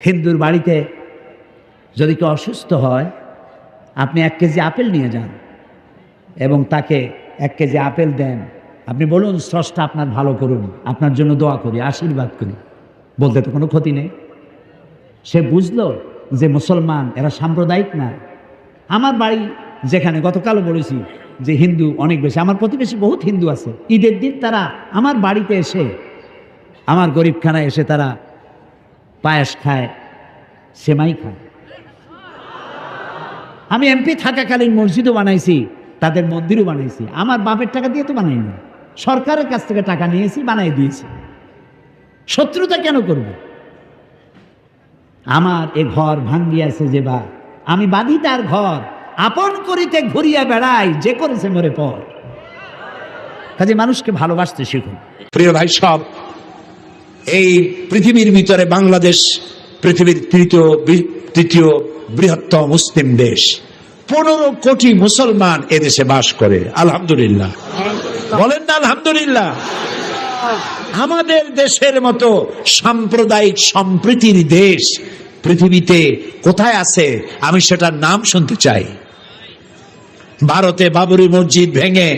হিন্দুর বাড়িতে যদি কেউ অসুস্থ হয়, আপনি 1 কেজি আপেল নিয়ে যান এবং তাকে 1 কেজি আপেল দেন। আপনি বলুন, স্রষ্টা আপনার ভালো করুন, আপনার জন্য দোয়া করি, আশীর্বাদ করি। বলতে তো কোনো ক্ষতি নেই। সে বুঝলো যে মুসলমান এরা সাম্প্রদায়িক না। আমার বাড়ি যেখানে গতকালও বলেছি যে হিন্দু অনেক বেশি, আমার প্রতিবেশী বহুত হিন্দু আছে। ঈদের দিন তারা আমার বাড়িতে এসে, আমার গরিবখানায় এসে তারা পায়েস খায়, সেমাই খায়। আমি এমপি থাকাকালীন মসজিদও বানাইছি, তাদের মন্দিরও বানাইছি। আমার বাপের টাকা দিয়ে তো বানাইনি, সরকারের কাছ থেকে টাকা নিয়েছি, বানাই দিয়েছি। শত্রুতা কেন করব? আমার এ ঘর ভাঙ্গিয়াছে যে বা, আমি বাঁধি তার ঘর, আপন করিতে ঘুরিয়া বেড়াই, যে করেছে মরে পর। কাজে মানুষকে ভালোবাসতে শিখুন। প্রিয় ভাই সব, এই পৃথিবীর ভিতরে বাংলাদেশ পৃথিবীর তৃতীয় বৃহত্তম মুসলিম দেশ। 15 কোটি মুসলমান এদেশে বাস করে। আলহামদুলিল্লাহ বলেন না আলহামদুলিল্লাহ। আমাদের দেশের মতো সাম্প্রদায়িক সম্প্রীতির দেশ পৃথিবীতে কোথায় আছে? আমি সেটার নাম শুনতে চাই। ভারতে বাবরি মসজিদ ভেঙে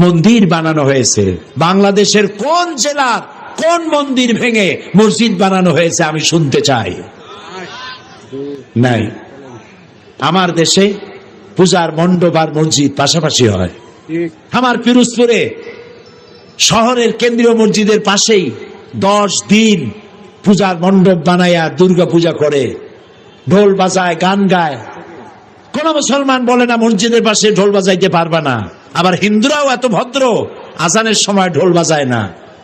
মন্দির বানানো হয়েছে। বাংলাদেশের কোন জেলার কোন মন্দির ভেঙে মসজিদ বানানো হয়েছে আমি শুনতে চাই। নাই। আমার দেশে পূজার মণ্ডপ আর মসজিদ পাশাপাশি হয়। আমার পিরোজপুরে শহরের কেন্দ্রীয় মসজিদের পাশেই 10 দিন পূজার মণ্ডপ বানায়া দুর্গা পূজা করে, ঢোল বাজায়, গান গায়। কোন মুসলমান বলে না মসজিদের পাশে ঢোল বাজাইতে পারবা না। আবার হিন্দুরাও এত ভদ্র, আজানের সময় ঢোল বাজায় না,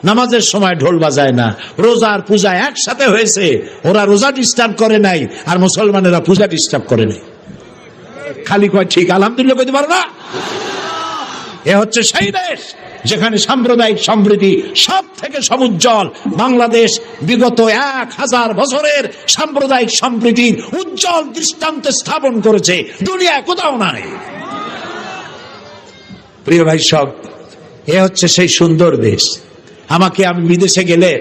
নামাজের সময় ঢোল বাজায় না। রোজার পূজা একসাথে হয়েছে, ওরা রোজা ডিস্টার্ব করে নাই, আর মুসলমানেরা পূজা ডিস্টার্ব করে নাই। খালি কয় ঠিক আলহামদুলিল্লাহ কইতে পারো না? এ হচ্ছে সেই দেশ যেখানে সাম্প্রদায়িক সম্প্রীতি সব থেকে সমুজ্জ্বল। বাংলাদেশ বিগত 1000 বছরের সাম্প্রদায়িক সম্প্রীতির উজ্জ্বল দৃষ্টান্ত স্থাপন করেছে, দুনিয়ায় কোথাও নাই। প্রিয় ভাই সব, এ হচ্ছে সেই সুন্দর দেশ। আমি বিদেশে গেলে,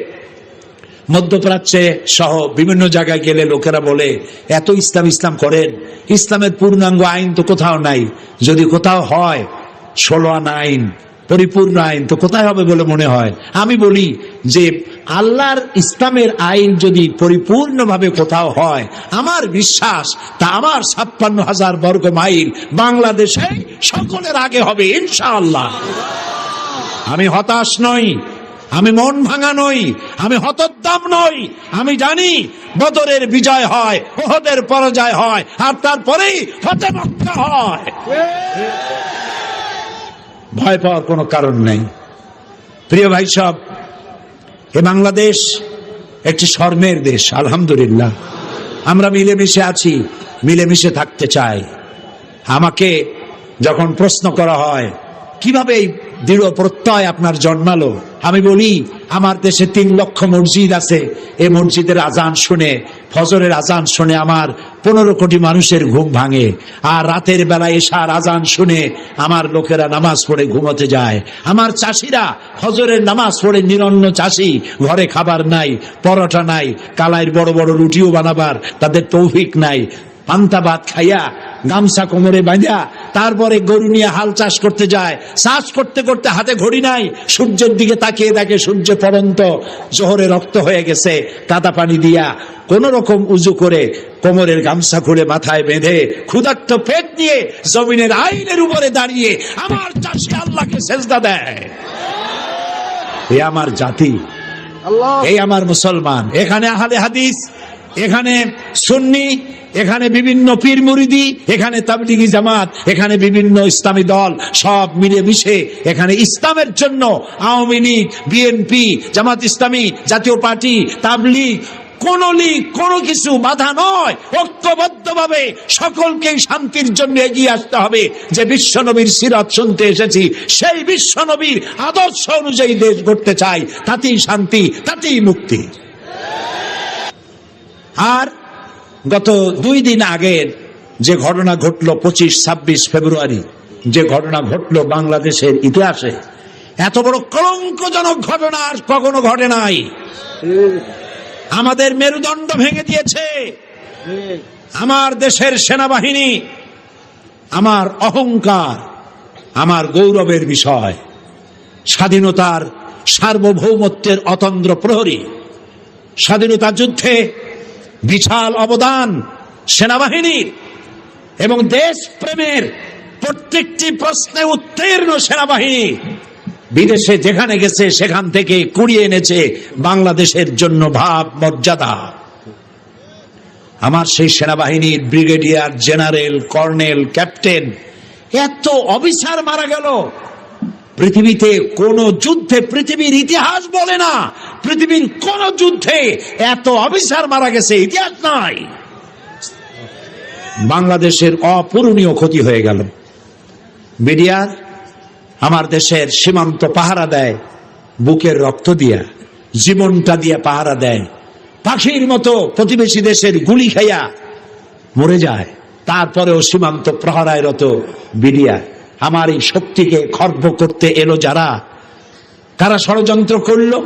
মধ্যপ্রাচ্যে সহ বিভিন্ন জায়গায় গেলে লোকেরা বলে এত ইসলাম ইসলাম করেন, ইসলামের পূর্ণাঙ্গ আইন তো কোথাও নাই। যদি কোথাও হয় 16 আনা আইন, পরিপূর্ণ আইন তো কোথায় হবে বলে মনে হয়? আমি বলি যে আল্লাহর ইসলামের আইন যদি পরিপূর্ণভাবে কোথাও হয়, আমার বিশ্বাস তা আমার 56,000 বর্গ মাইল বাংলাদেশে সকলের আগে হবে ইনশাআল্লাহ। আমি হতাশ নই, আমি মন ভাঙা নই, আমি হতোদ্দাম নই। আমি জানি বদরের বিজয় হয়, উহুদের পরাজয় হয়, আর তারপরেই ফতেহ মক্কা হয়। ভয় পাওয়ার কোনো কারণ নেই। প্রিয় ভাই সব, এ বাংলাদেশ একটি স্বর্ণের দেশ। আলহামদুলিল্লাহ আমরা মিলেমিশে আছি, মিলেমিশে থাকতে চাই। আমাকে যখন প্রশ্ন করা হয় কিভাবে এই দৃঢ় প্রত্যয় আপনার জন্মালো, আমি বলি আমার দেশে 3 লক্ষ মসজিদ আছে। এই মসজিদের আজান শুনে, ফজরের আজান শুনে আমার 15 কোটি মানুষের ঘুম ভাঙে। আর রাতের বেলায় এশার আজান শুনে আমার লোকেরা নামাজ পড়ে ঘুমোতে যায়। আমার চাষিরা ফজরের নামাজ পড়ে, নিরন্ন চাষি, ঘরে খাবার নাই, পরোটা নাই, কালাইয়ের বড় বড় রুটিও বানাবার তাদের তৌফিক নাই। পান্তা ভাত খাইয়া, গামছা কোমরে বাঁধা, তারপরে গরু নিয়ে হাল চাষ করতে যায়। চাষ করতে করতে হাতে ঘড়ি নাই, সূর্যের দিকে তাকিয়ে দেখে সূর্য পড়ন্ত, জোহরে রক্ত হয়ে গেছে। কাদা পানি দিয়া কোন রকম উজু করে কোমরের গামছা খুলে মাথায় বেঁধে ক্ষুধার্ত পেট নিয়ে জমিনের আইনের উপরে দাঁড়িয়ে আমার চাষি আল্লাহকে সেজদা দেয়। এ আমার জাতি, এই আমার মুসলমান। এখানে আহলে হাদিস, এখানে সুন্নি, এখানে বিভিন্ন পীর মুরিদি, এখানে তাবলিগি জামাত, এখানে বিভিন্ন ইসলামী দল, সব মিলে মিশে এখানে ইসলামের জন্য আওয়ামী লীগ, বিএনপি, জামাত ইসলামী, জাতীয় পার্টি, তাবলিগ, কোন লীগ, কোনো কিছু বাধা নয়। ঐক্যবদ্ধভাবে সকলকে শান্তির জন্য এগিয়ে আসতে হবে। যে বিশ্বনবীর সিরাত শুনতে এসেছি, সেই বিশ্বনবীর আদর্শ অনুযায়ী দেশ গড়তে চাই। তাতেই শান্তি, তাতেই মুক্তি। আর গত 2 দিন আগের যে ঘটনা ঘটলো, 25-26 ফেব্রুয়ারি যে ঘটনা ঘটলো বাংলাদেশের ইতিহাসে, এত বড় কলঙ্কজনক ঘটনা আর কখনো ঘটে নাই। আমাদের মেরুদণ্ড ভেঙে দিয়েছে। আমার দেশের সেনাবাহিনী আমার অহংকার, আমার গৌরবের বিষয়। স্বাধীনতার সার্বভৌমত্বের অতন্দ্র প্রহরী, স্বাধীনতা যুদ্ধে বিশাল অবদান সেনাবাহিনীর এবং দেশ প্রেমের প্রত্যেকটি প্রশ্নে উত্তীর্ণ সেনাবাহিনী বিদেশে যেখানে গেছে সেখান থেকে কুড়িয়ে এনেছে বাংলাদেশের জন্য ভাব মর্যাদা। আমার সেই সেনাবাহিনীর ব্রিগেডিয়ার, জেনারেল, কর্নেল, ক্যাপ্টেন, এত অফিসার মারা গেল। পৃথিবীতে কোন যুদ্ধে, পৃথিবীর ইতিহাস বলে না পৃথিবীর কোন যুদ্ধে এত অফিসার মারা গেছে ইতিহাস নাই। বাংলাদেশের অপূরণীয় ক্ষতি হয়ে গেল। বিডিআর আমার দেশের সীমান্ত পাহারা দেয়, বুকের রক্ত দিয়া, জীবনটা দিয়ে পাহারা দেয়। পাখির মতো প্রতিবেশী দেশের গুলি খাইয়া মরে যায়, তারপরেও সীমান্ত প্রহরায় রত বিডিআর। আমার এই শক্তিকে খর্ব করতে এলো যারা, কারা ষড়যন্ত্র করলো,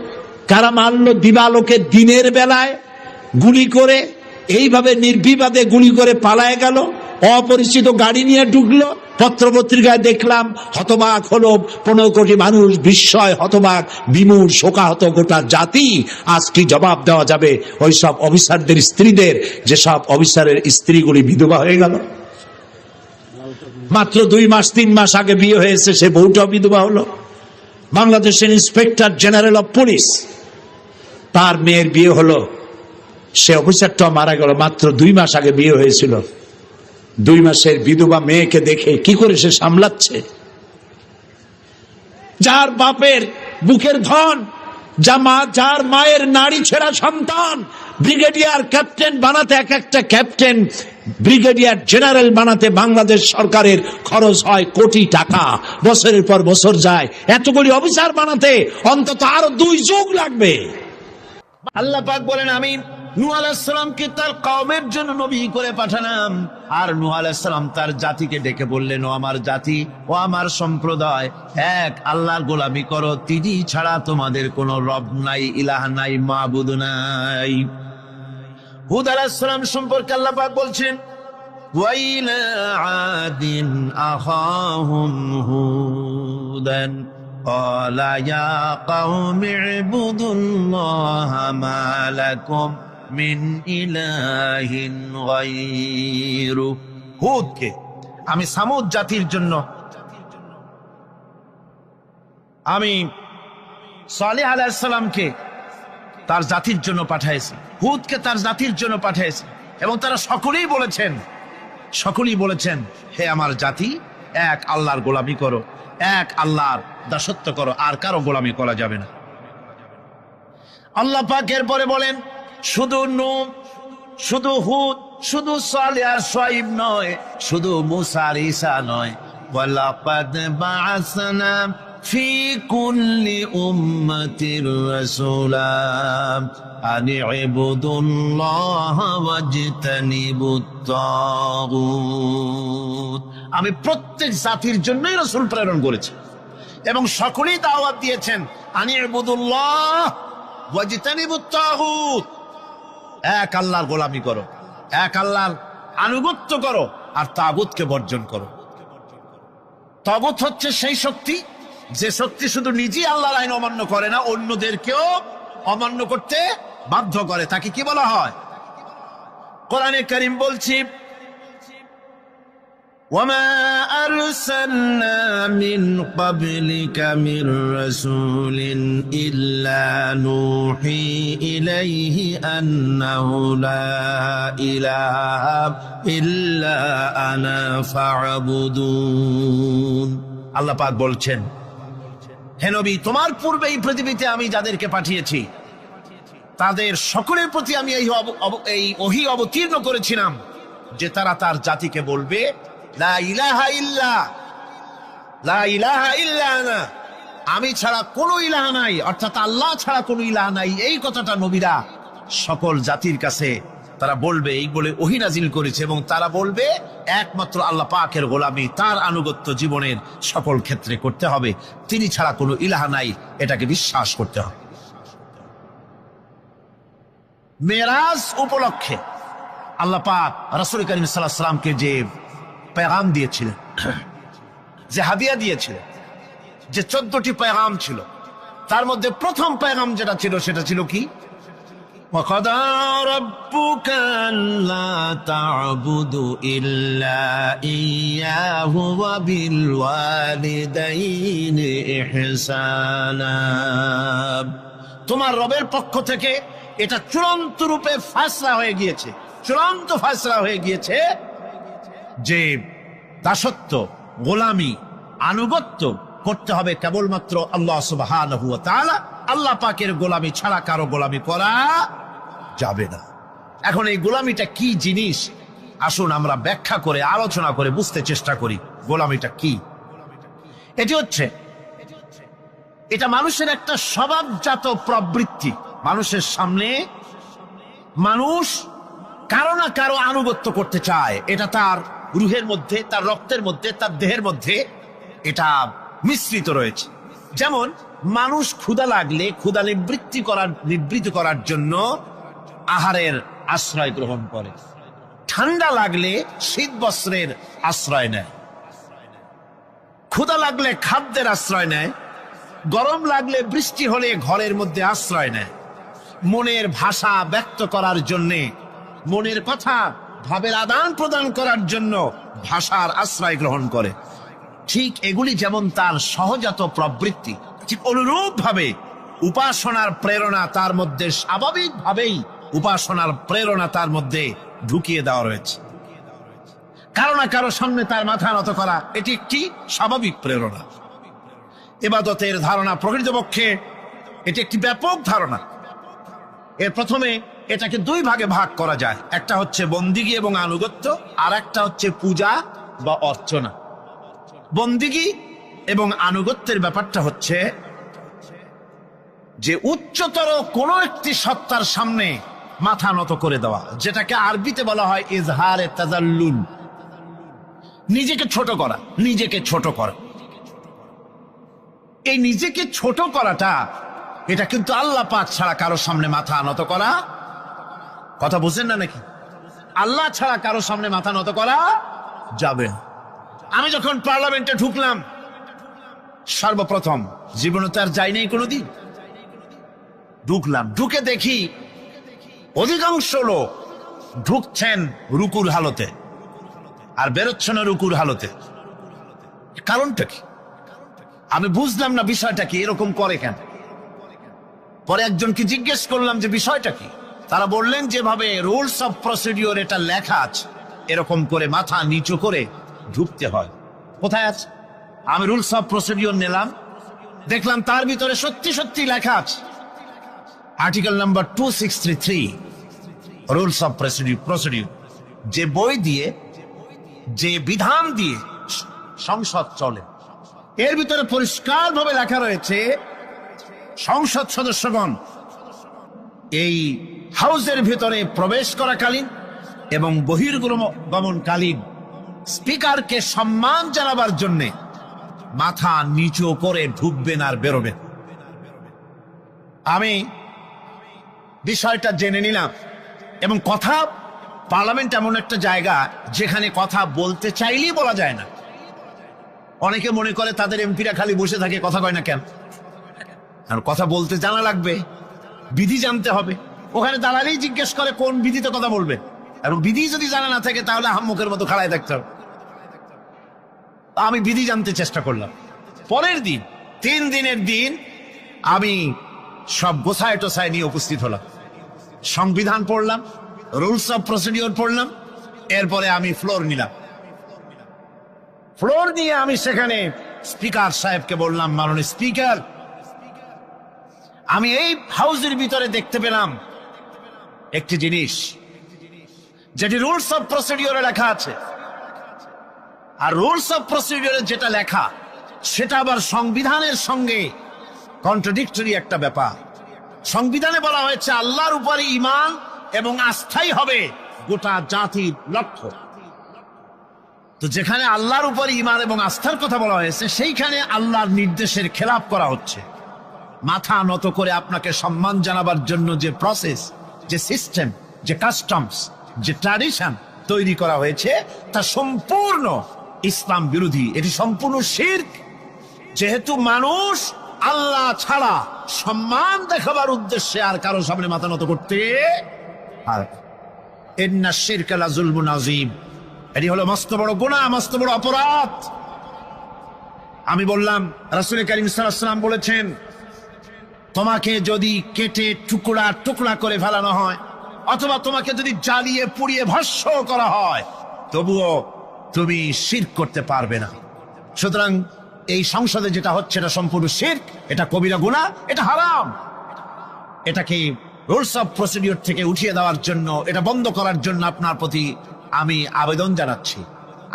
কারা মারলো দিবালোকে দিনের বেলায় গুলি করে, এইভাবে নির্বিবাদে গুলি করে পালায় গেল, অপরিচিত গাড়ি নিয়ে ঢুকলো। পত্রপত্রিকায় দেখলাম হতবাক হলো 15 কোটি মানুষ, বিস্ময়, হতবাক, বিমূঢ়, শোকাহত গোটা জাতি। আজ কি জবাব দেওয়া যাবে ওই সব অফিসারদের স্ত্রীদের, যেসব অফিসারের স্ত্রীগুলি বিধবা হয়ে গেল? মাত্র 2 মাস 3 মাস আগে বিয়ে হয়েছে, সে বউটাও বিধবা হলো। বাংলাদেশের ইন্সপেক্টর জেনারেল অফ পুলিশ, তার মেয়ের বিয়ে হলো, সে অফিসারটাও মারা গেল। মাত্র 2 মাস আগে বিয়ে হয়েছিল। 2 মাসের বিধবা মেয়েকে দেখে কি করে সে সামলাচ্ছে? যার বাপের বুকের ধন, যার মায়ের নারী ছেঁড়া সন্তান, ব্রিগেডিয়ার ক্যাপ্টেন বানাতে, এক একটা ক্যাপ্টেন ব্রিগেডিয়ার জেনারেল বানাতে বাংলাদেশ সরকারের খরচ হয় কোটি টাকা। বছরের পর বছর যায়, এতগুলি অফিসার বানাতে অন্তত আরো 2 যুগ লাগবে। আল্লাহ পাক বলেন, আমি নূহ আলাইহিস সালামকে তার কওমের জন্য নবী করে পাঠালাম। আর নূহ আলাইহিস সালাম তার জাতিকে ডেকে বললেন, ও আমার জাতি, ও আমার সম্প্রদায়, এক আল্লাহর গোলামি করো, তিনি ছাড়া তোমাদের কোনো রব নাই, ইলাহ নাই, মাবুদ নাই। হুদ আলাইহিস সালাম সম্পর্কে আল্লাহ পাক বলছেন, ওয়াইলা আদিন আখাহুম হুদান قال يا قوم اعبدوا الله ما لكم من إله غيره। হুদকে আমি সামুদ জাতির জন্য, আমি সালেহ আলাইহিস সালামকে তার জাতির জন্য পাঠাইছি, হুদকে তার জাতির জন্য পাঠাইছি, এবং তারা সকলেই বলেছেন হে আমার জাতি, এক আল্লাহর গোলামি করো, এক আল্লাহর দাসত্ব করো, আর কারো গোলামি করা যাবে না। আল্লাহ পাক এরপরে বলেন, শুধু নূহ, শুধু হুদ, শুধু সালেহ আর শুআয়ব নয়, শুধু মুসা আর ঈসা নয়, ওয়ালাকাদ বা'আসনা ফি কুল্লি উম্মাতির রাসূলা আন ইবুদুল্লাহা ওয়াজতানিবুত তাগুত। আমি প্রত্যেক জাতির জন্যই রাসূল প্রেরণ করেছি এবং সকলেই দাওয়াত দিয়েছেন আন ইবুদুল্লাহ ওয়াজতানিবুত তাগুত, এক আল্লাহর গোলামি করো, এক আল্লাহর আনুগত্য করো, আর তাগুতকে বর্জন করো। তাগুত হচ্ছে সেই শক্তি যে শক্তি শুধু নিজেই আল্লাহর আইন অমান্য করে না, অন্যদেরকেও অমান্য করতে বাধ্য করে। তাকে কি বলা হয়? কোরআনে কারীম বলছি, وما أرسلنا من قبلك من رسول إلا نوحي إليه أنه لا إله إلا أنا فاعبدون। আল্লাহ পাক বলছেন, হে নবী, তোমার পূর্বে এই পৃথিবীতে আমি যাদেরকে পাঠিয়েছি তাদের সকলের প্রতি আমি এই ওহী অবতীর্ণ করেছিলাম যে তারা তার জাতিকে বলবে, লা ইলাহা ইল্লা, লা ইলাহা ইল্লা আনা, আমি ছাড়া কোনো ইলাহ নাই, অর্থাৎ আল্লাহ ছাড়া কোনো ইলাহ নাই। এই কথাটা নবীরা সকল জাতির কাছে তারা বলবে, এই বলে ওহী নাজিল করেছে, এবং তারা বলবে একমাত্র আল্লাহ পাকের গোলামি, তার আনুগত্য জীবনের সকল ক্ষেত্রে করতে হবে, তিনি ছাড়া কোনো ইলাহ নাই, এটাকে বিশ্বাস করতে হবে। মেরাজ উপলক্ষে আল্লাহ পাক রাসূল করিম সাল্লাল্লাহু আলাইহি ওয়াসাল্লামকে যে পেগাম দিয়েছিলেন, যে হাদিয়া দিয়েছিলেন, যে 14টি পেগাম ছিল, তার মধ্যে প্রথম পেগাম যেটা ছিল সেটা ছিল কি? وَقَضَى رَبُّكَ أَلَّا تَعْبُدُوا إِلَّا إِيَّاهُ وَبِالْوَالِدَيْنِ إِحْسَانًا। তোমার রবের পক্ষ থেকে এটা চূড়ান্ত রূপে ফায়সালা হয়ে গিয়েছে, চূড়ান্ত ফায়সালা হয়ে গিয়েছে যে দাসত্ব, গোলামি, আনুগত্য করতে হবে কেবলমাত্র আল্লাহ সুবহানাহু ওয়া তাআলা। আল্লাহ পাকের গোলামি ছাড়া কারো গোলামি করা যাবে না। এখন এই গোলামিটা কি জিনিস, আসুন আমরা ব্যাখ্যা করে আলোচনা করে বুঝতে চেষ্টা করি গোলামিটা কি। এটি হচ্ছে, এটা মানুষের একটা স্বভাবজাত প্রবৃত্তি। মানুষের সামনে মানুষ কারো না কারো আনুগত্য করতে চায়, এটা তার রুহের মধ্যে, তার রক্তের মধ্যে, তার দেহের মধ্যে এটা মিশ্রিত রয়েছে। যেমন মানুষ ক্ষুধা লাগলে ক্ষুধা নিবৃত্ত করার জন্য আহারের আশ্রয় গ্রহণ করে, ঠান্ডা লাগলে শীত বস্ত্রের আশ্রয় নেয়, ক্ষুধা লাগলে খাদ্যের আশ্রয় নেয়, গরম লাগলে বৃষ্টি হলে ঘরের মধ্যে আশ্রয় নেয়, মনের ভাষা ব্যক্ত করার জন্যে, মনের কথা ভাবের আদান প্রদান করার জন্য ভাষার আশ্রয় গ্রহণ করে। ঠিক এগুলি যেমন তার সহজাত প্রবৃত্তি, ঠিক অনুরূপ ভাবে উপাসনার প্রেরণা তার মধ্যে স্বাভাবিকভাবেই উপাসনার প্রেরণা তার মধ্যে ঢুকিয়ে দেওয়া রয়েছে। কারো না কারো সামনে তার মাথা নত করা এটি একটি স্বাভাবিক প্রেরণা। ইবাদতের ধারণা প্রকৃতপক্ষে এটি একটি ব্যাপক ধারণা। এর প্রথমে এটাকে দুই ভাগে ভাগ করা যায়, একটা হচ্ছে বন্দিগি এবং আনুগত্য, আর একটা হচ্ছে পূজা বা অর্চনা। বন্দিগি এবং আনুগত্যের ব্যাপারটা হচ্ছে যে উচ্চতর কোন একটি সত্তার সামনে মাথা নত করে দেওয়া, যেটাকে আরবিতে বলা হয় ইজহারে তাজাল্লুল, নিজেকে ছোট করা, নিজেকে ছোট করা। এই নিজেকে ছোট করাটা এটা কিন্তু আল্লাহ পাক ছাড়া কারো সামনে মাথা নত করা, কথা বুঝেন না নাকি? আল্লাহ ছাড়া কারো সামনে মাথা নত করা যাবে না। আমি যখন পার্লামেন্টে ঢুকলাম সর্বপ্রথম, জীবনে তো আর যাই নাই কোনোদিন, ঢুকলাম, ঢুকে দেখি অধিকাংশ লোক ঢুকছেন রুকুর হালতে আর বেরোচ্ছেন রুকুর হালতে। কারণটা কি আমি বুঝলাম না, বিষয়টা কি, এরকম করে কেন? পরে একজনকে জিজ্ঞেস করলাম যে বিষয়টা কি। তারা বললেন যেভাবে রুলস অফ প্রসিডিওর এটা লেখা আছে, এরকম করে মাথা নিচু করে ঢুকতে হয়। কোথায় আছে? আমি রুলস অফ প্রসিডিওর নিলাম, দেখলাম তার ভিতরে সত্যি সত্যি লেখা আছে article number 263 rules of procedure, যে বই দিয়ে, যে বিধান দিয়ে সংসদ চলে, এর ভিতরে পরিষ্কার ভাবে লেখা রয়েছে সংসদ সদস্যগণ এই হাউসের ভিতরে প্রবেশ করাকালীন এবং বহির্গমনকালীন স্পিকারকে সম্মান জানাবার জন্য মাথা নিচু করে ঢুকবেন আর বেরোবেন। আমি বিষয়টা জেনে নিলাম, এবং কথা, পার্লামেন্ট এমন একটা জায়গা যেখানে কথা বলতে চাইলেই বলা যায় না। অনেকে মনে করে তাদের এমপিরা খালি বসে থাকে, কথা কয় না কেন? আর কথা বলতে জানা লাগবে, বিধি জানতে হবে। ওখানে দাঁড়ালেই জিজ্ঞেস করে কোন বিধিতে কথা বলবে, এবং বিধি যদি জানা না থাকে তাহলে আহাম্মকের মতো খাড়ায় থাকতে হবে। আমি বিধি জানতে চেষ্টা করলাম। পরের দিন, 3 দিনের দিন আমি সব গোছায় টোছায় নিয়ে উপস্থিত হলাম, সংবিধান পড়লাম, রুলস অফ প্রসিডিওর পড়লাম, এরপরে আমি ফ্লোর নিলাম। ফ্লোর নিয়ে আমি সেখানে স্পিকার সাহেবকে বললাম, মাননীয় স্পিকার, আমি এই হাউসের ভিতরে দেখতে পেলাম একটি জিনিস যেটি রুলস অফ প্রসিডিওরে লেখা আছে, আর রুলস অফ প্রসিডিওরে যেটা লেখা সেটা আবার সংবিধানের সঙ্গে কন্ট্রাডিক্টরি একটা ব্যাপার। সংবিধানে বলা হয়েছে আল্লাহর উপরে ঈমান এবং আস্থাই হবে গোটা জাতির লক্ষ্য। তো যেখানে আল্লাহর উপরে ঈমান এবং আস্থার কথা বলা হয়েছে, সেইখানে আল্লাহর নির্দেশের খেলাপ করা হচ্ছে। মাথা নত করে আপনাকে সম্মান জানাবার জন্য যে প্রসেস, যে সিস্টেম, যে কাস্টমস, যে ট্র্যাডিশন তৈরি করা হয়েছে তা সম্পূর্ণ ইসলাম বিরোধী, এটি সম্পূর্ণ শিরক। যেহেতু মানুষ আল্লাহ ছাড়া সম্মান দেখাবার উদ্দেশ্যে আর কারো সামনে মাথা নত করতে পারে না। ইন্না শিরকা লাযুলমুন আযীম, এটি হলো মস্ত বড় গুনাহ, মস্ত বড় অপরাধ। আমি বললাম রাসূল কারীম সাল্লাল্লাহু আলাইহি ওয়াসাল্লাম বলেছেন, তোমাকে যদি কেটে টুকরা টুকরা করে ফেলানো হয় অথবা তোমাকে যদি জ্বালিয়ে পুড়িয়ে ভস্ম করা হয়, তবুও তুমি শিরক করতে পারবে না। সুতরাং এই সংসদে যেটা হচ্ছে এটা সম্পূর্ণ শিরক, এটা কবিরা গুনাহ, এটা হারাম। এটাকে রুলস অফ প্রসিডিউর থেকে উঠিয়ে দেওয়ার জন্য, এটা বন্ধ করার জন্য আপনার প্রতি আমি আবেদন জানাচ্ছি।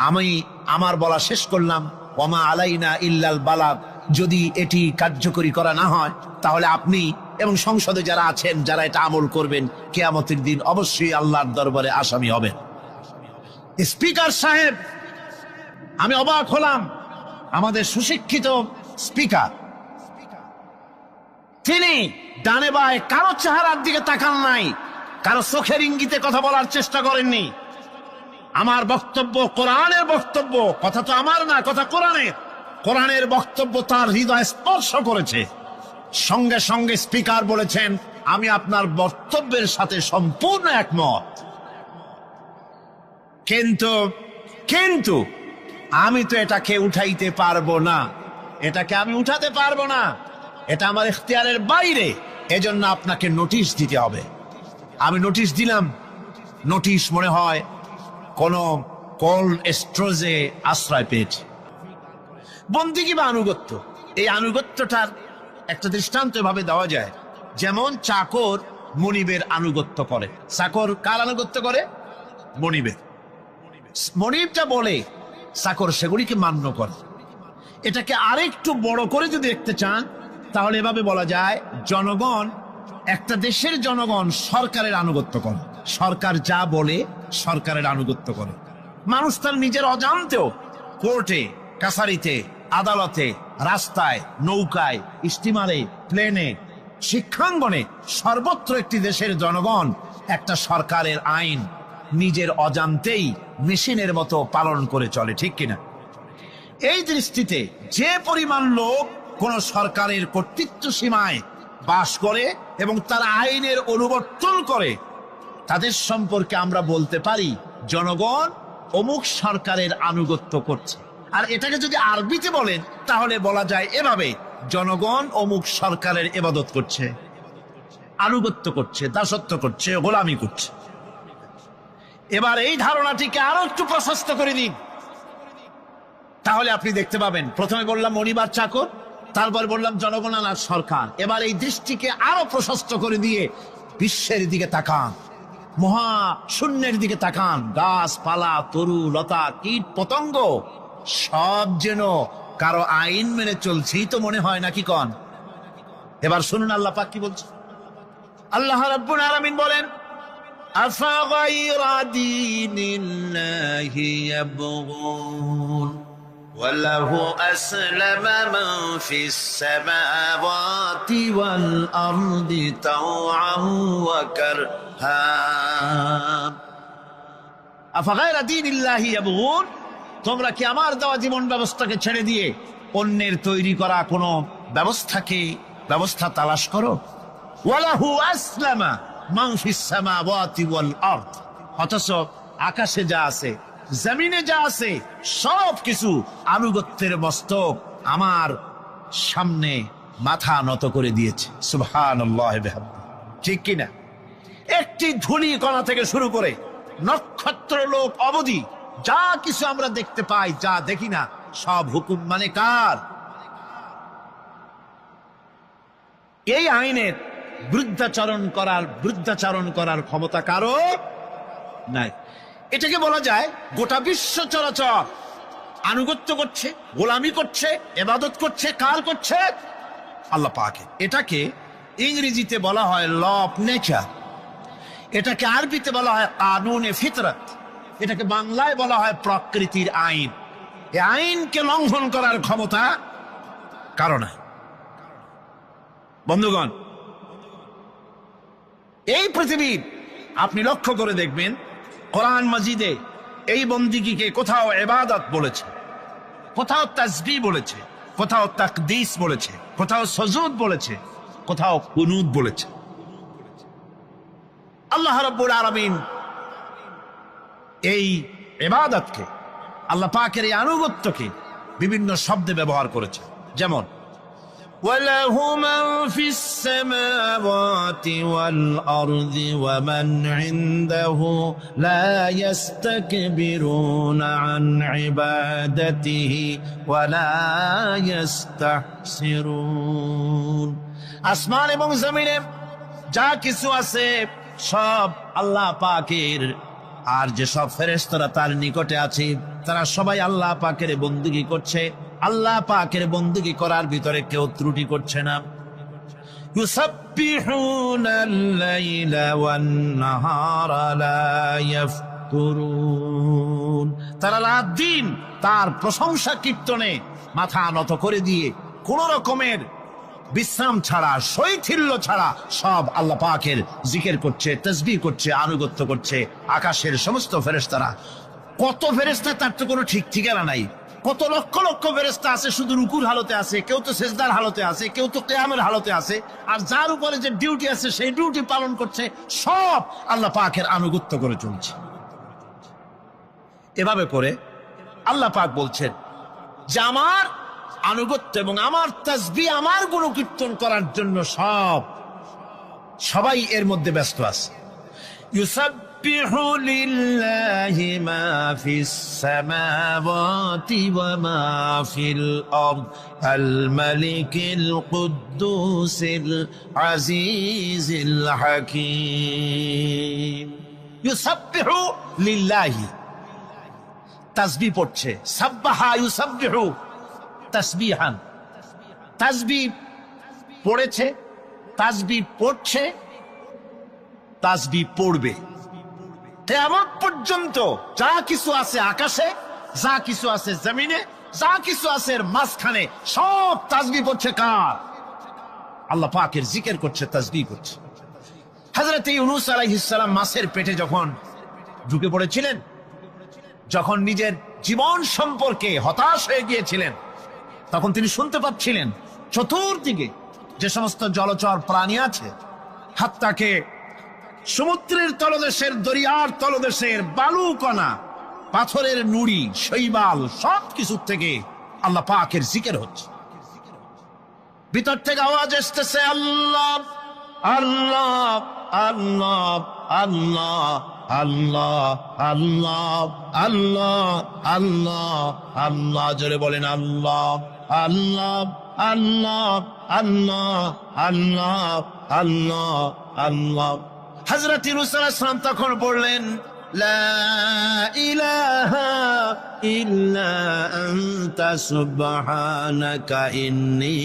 আমি আমার বলা শেষ করলাম। ওয়ামা আলাইনা ইল্লাল বালাগ। যদি এটি কার্যকরী করা না হয় তাহলে আপনি এবং সংসদে যারা আছেন, যারা এটা আমল করবেন, কিয়ামতের দিন অবশ্যই আল্লাহর দরবারে আসামি হবেন। স্পিকার সাহেব, আমি অবাক হলাম, আমাদের সুশিক্ষিত স্পিকার, তিনি ডানে বায়ে কারো চেহারার দিকে তাকান নাই, কারো চোখের ইঙ্গিতে কথা বলার চেষ্টা করেননি। আমার বক্তব্য কোরআনের বক্তব্য, কথা তো আমার না, কথা কোরআনের। কোরআনের বক্তব্য তার হৃদয় স্পর্শ করেছে। সঙ্গে সঙ্গে স্পিকার বলেছেন, আমি আপনার বক্তব্যের সাথে সম্পূর্ণ একমত, কিন্তু আমি তো এটাকে উঠাইতে পারবো না, এটাকে আমি উঠাতে পারবো না, এটা আমার ইখতিয়ারের বাইরে, এজন্য আপনাকে নোটিশ দিতে হবে। আমি নোটিশ দিলাম। নোটিশ মনে হয় কোন কোল্ড স্টোরেজে আশ্রয় পেয়েছে। বন্দিগি বা আনুগত্য, এই আনুগত্যটার একটা দৃষ্টান্ত ভাবে দেওয়া যায়। যেমন চাকর মনিবের আনুগত্য করে। চাকর কার আনুগত্য করে? মনিবের। মনিবটা বলে, চাকর সেগুলিকে মান্য করে। এটাকে আরেকটু বড় করে যদি দেখতে চান তাহলে এভাবে বলা যায়, জনগণ, একটা দেশের জনগণ সরকারের আনুগত্য করে। সরকার যা বলে সরকারের আনুগত্য করে। মানুষ তার নিজের অজান্তেও কোর্টে, কাছারিতে, আদালতে, রাস্তায়, নৌকায়, স্টিমারে, প্লেনে, শিক্ষাঙ্গনে, সর্বত্র একটি দেশের জনগণ একটা সরকারের আইন নিজের অজান্তেই মেশিনের মতো পালন করে চলে, ঠিক কিনা? এই দৃষ্টিতে যে পরিমাণ লোক কোন সরকারের কর্তৃত্ব সীমায় বাস করে এবং তারা আইনের অনুবর্তন করে, তাদের সম্পর্কে আমরা বলতে পারি জনগণ অমুক সরকারের আনুগত্য করছে। আর এটাকে যদি আরবিতে বলেন তাহলে বলা যায় এভাবে, জনগণ অমুক সরকারের ইবাদত করছে, আনুগত্য করছে, দাসত্ব করছে, গোলামি করছে। এবার এই ধারণাটিকে আরো একটু প্রশস্ত করে দিন, তাহলে আপনি দেখতে পাবেন। প্রথমে বললাম মনিবার চাকর, তারপর বললাম জনগণ আর সরকার। এবার এই দৃষ্টিকে আরো প্রশস্ত করে দিয়ে বিশ্বের দিকে তাকান, মহা শূন্যের দিকে তাকান। গাছপালা, তরু লতা, কীট পতঙ্গ সব যেন কারো আইন মেনে চলছেই তো মনে হয়, নাকি কন? এবার শুনুন আল্লাহ পাক কি বলছে। আল্লাহ রাব্বুল আলামিন বলেন, আফাগাইরা দীনিল্লাহি ইয়াবগুন ওয়ালাহু আসলামা মান ফিস সামাওয়াতি ওয়াল আরদি তাওআন ওয়া কারহা। আফাগাইরা দীনিল্লাহি ইয়াবগুন, তোমরা কি আমার দেওয়া জীবন ব্যবস্থাকে ছেড়ে দিয়ে অন্যের তৈরি করা কোন ব্যবস্থা তালাশ করো? ওয়ালাহু আসলামা মান ফিস সামাওয়াতি ওয়াল আরদ, অথচ আকাশে যা আছে, জমিনে যা আছে, সব কিছু আনুগত্যের মস্তক আমার সামনে মাথা নত করে দিয়েছে। সুবহানাল্লাহ বিহামদিহি, ঠিক কিনা? একটি ধূলি কণা থেকে শুরু করে নক্ষত্র লোক অবধি যা কিছু আমরা দেখতে পাই, যা দেখি না, সব হুকুম মানে কার? এই আইনের বৃদ্ধাচারণ করার ক্ষমতা কারো নাই। এটাকে বলা যায় গোটা বিশ্ব চরাচর আনুগত্য করছে, গোলামি করছে, ইবাদত করছে। কার করছে? আল্লাহ পাকের। এটাকে ইংরেজিতে বলা হয় ল অফ নেচার, এটাকে আরবিতে বলা হয় কানুনে ফিতরত, এটাকে বাংলায় বলা হয় প্রকৃতির আইন। এই আইনকে লঙ্ঘন করার ক্ষমতা কারো নাই। বন্ধুগণ, এই পৃথিবীর আপনি লক্ষ্য করে দেখবেন কোরআন মাজিদে এই বন্দিগিকে কোথাও ইবাদত বলেছে, কোথাও তাসবিহ বলেছে, কোথাও তাকদীস বলেছে, কোথাও সুজুদ বলেছে, কোথাও কুনুত বলেছে। আল্লাহ রাব্বুল আলামিন এই ইবাদতকে, আল্লাহ পাকের এই আনুগত্যকে বিভিন্ন শব্দে ব্যবহার করেছে, যেমন وَلَهُ مَنْ فِي السَّمَاوَاتِ وَالْأَرْضِ وَمَنْ عِنْدَهُ لَا يَسْتَكْبِرُونَ عَنْ عِبَادَتِهِ وَلَا يَسْتَحْسِرُونَ। আসমান এবং জমিনে যা কিছু আছে সব আল্লাহ পাকের, আর যে সব ফেরেশতারা তার নিকটে আছে তারা সবাই আল্লাহ পাকের বন্দেগী করছে। আল্লাহ পাকের বন্দেগী করার ভিতরে কেউ ত্রুটি করছে না। ইউসাব্বিহুনাল লাইলা ওয়ান নাহারা লা ইয়াফতুরুন। তারা রাত দিন তার প্রশংসা কীর্তনে মাথা নত করে দিয়ে কোন রকমের বিশ্রাম ছাড়া, শৈথিল্য ছাড়া সব আল্লাহ পাকের জিকির করছে, তাসবিহ করছে, আনুগত্য করছে। আকাশের সমস্ত ফেরেশতারা, কত ফেরেশতা তার তো কোনো ঠিক ঠিকানা নাই। কত লক্ষ লক্ষ ফেরেশতা আছে শুধু রুকুর হালতে আছে, কেউ তো সেজদার হালতে আছে, কেউ তো কিয়ামের হালতে আছে, আর যার উপরে যে ডিউটি আছে সেই ডিউটি পালন করছে। সব আল্লাহ পাকের আনুগত্য করে চলছে। এভাবে করে আল্লাহ পাক বলছেন যে আমার আনুগত্য এবং আমার তাসবিহ, আমার গুণকীর্তন করার জন্য সবাই এর মধ্যে ব্যস্ত আছে। ইউসাব্বিহু লিল্লাহি মা ফিস সামাওয়াতি ওয়া মা ফিল আরদ আল মালিকিল কুদ্দুসিল আজিজিল হাকীম। ইউসাব্বিহু লিল্লাহি, তাসবিহ পড়ছে, সাব্বাহা ইউসাব্বিহু তাসবিহান, তাসবিহ পড়েছে, তাসবিহ পড়ছে, তাসবিহ পড়বে। কিয়ামত পর্যন্ত যা কিছু আছে আকাশে, যা কিছু আছে জমিনে, যা কিছু আছে এর মাঝখানে সব তাসবিহ পড়ছে। কার? আল্লাহ পাকের জিকির করছে, তাসবিহ করছে। হযরত ইউনূস আলাইহিস সালাম মাছের পেটে যখন ঢুকে পড়েছিলেন, যখন নিজের জীবন সম্পর্কে হতাশ হয়ে গিয়েছিলেন, তখন তিনি শুনতে পাচ্ছিলেন চতুর্দিকে যে সমস্ত জলচর প্রাণী আছে, হাত্তাকে সমুদ্রের তলদেশের, দরিয়ার তলদেশের বালুকণা, পাথরের নুড়ি, শৈবাল সবকিছু থেকে আল্লাহ পাকের জিকির হচ্ছে। ভিতর থেকে আওয়াজ আসতেছে আল্লাহ আল্লাহ আল্লাহ আল্লাহ আল্লাহ আল্লাহ আল্লাহ আল্লাহ আল্লাহ। জোরে বলেন আল্লাহ আল্লাহ আল্লাহ আল্লাহ আল্লাহ আল্লাহ আল্লাহ। হযরত ইউনূস আলাইহিস সালাম তখন বললেন লা ইলাহা ইল্লা আনতা সুবহানাকা ইন্নী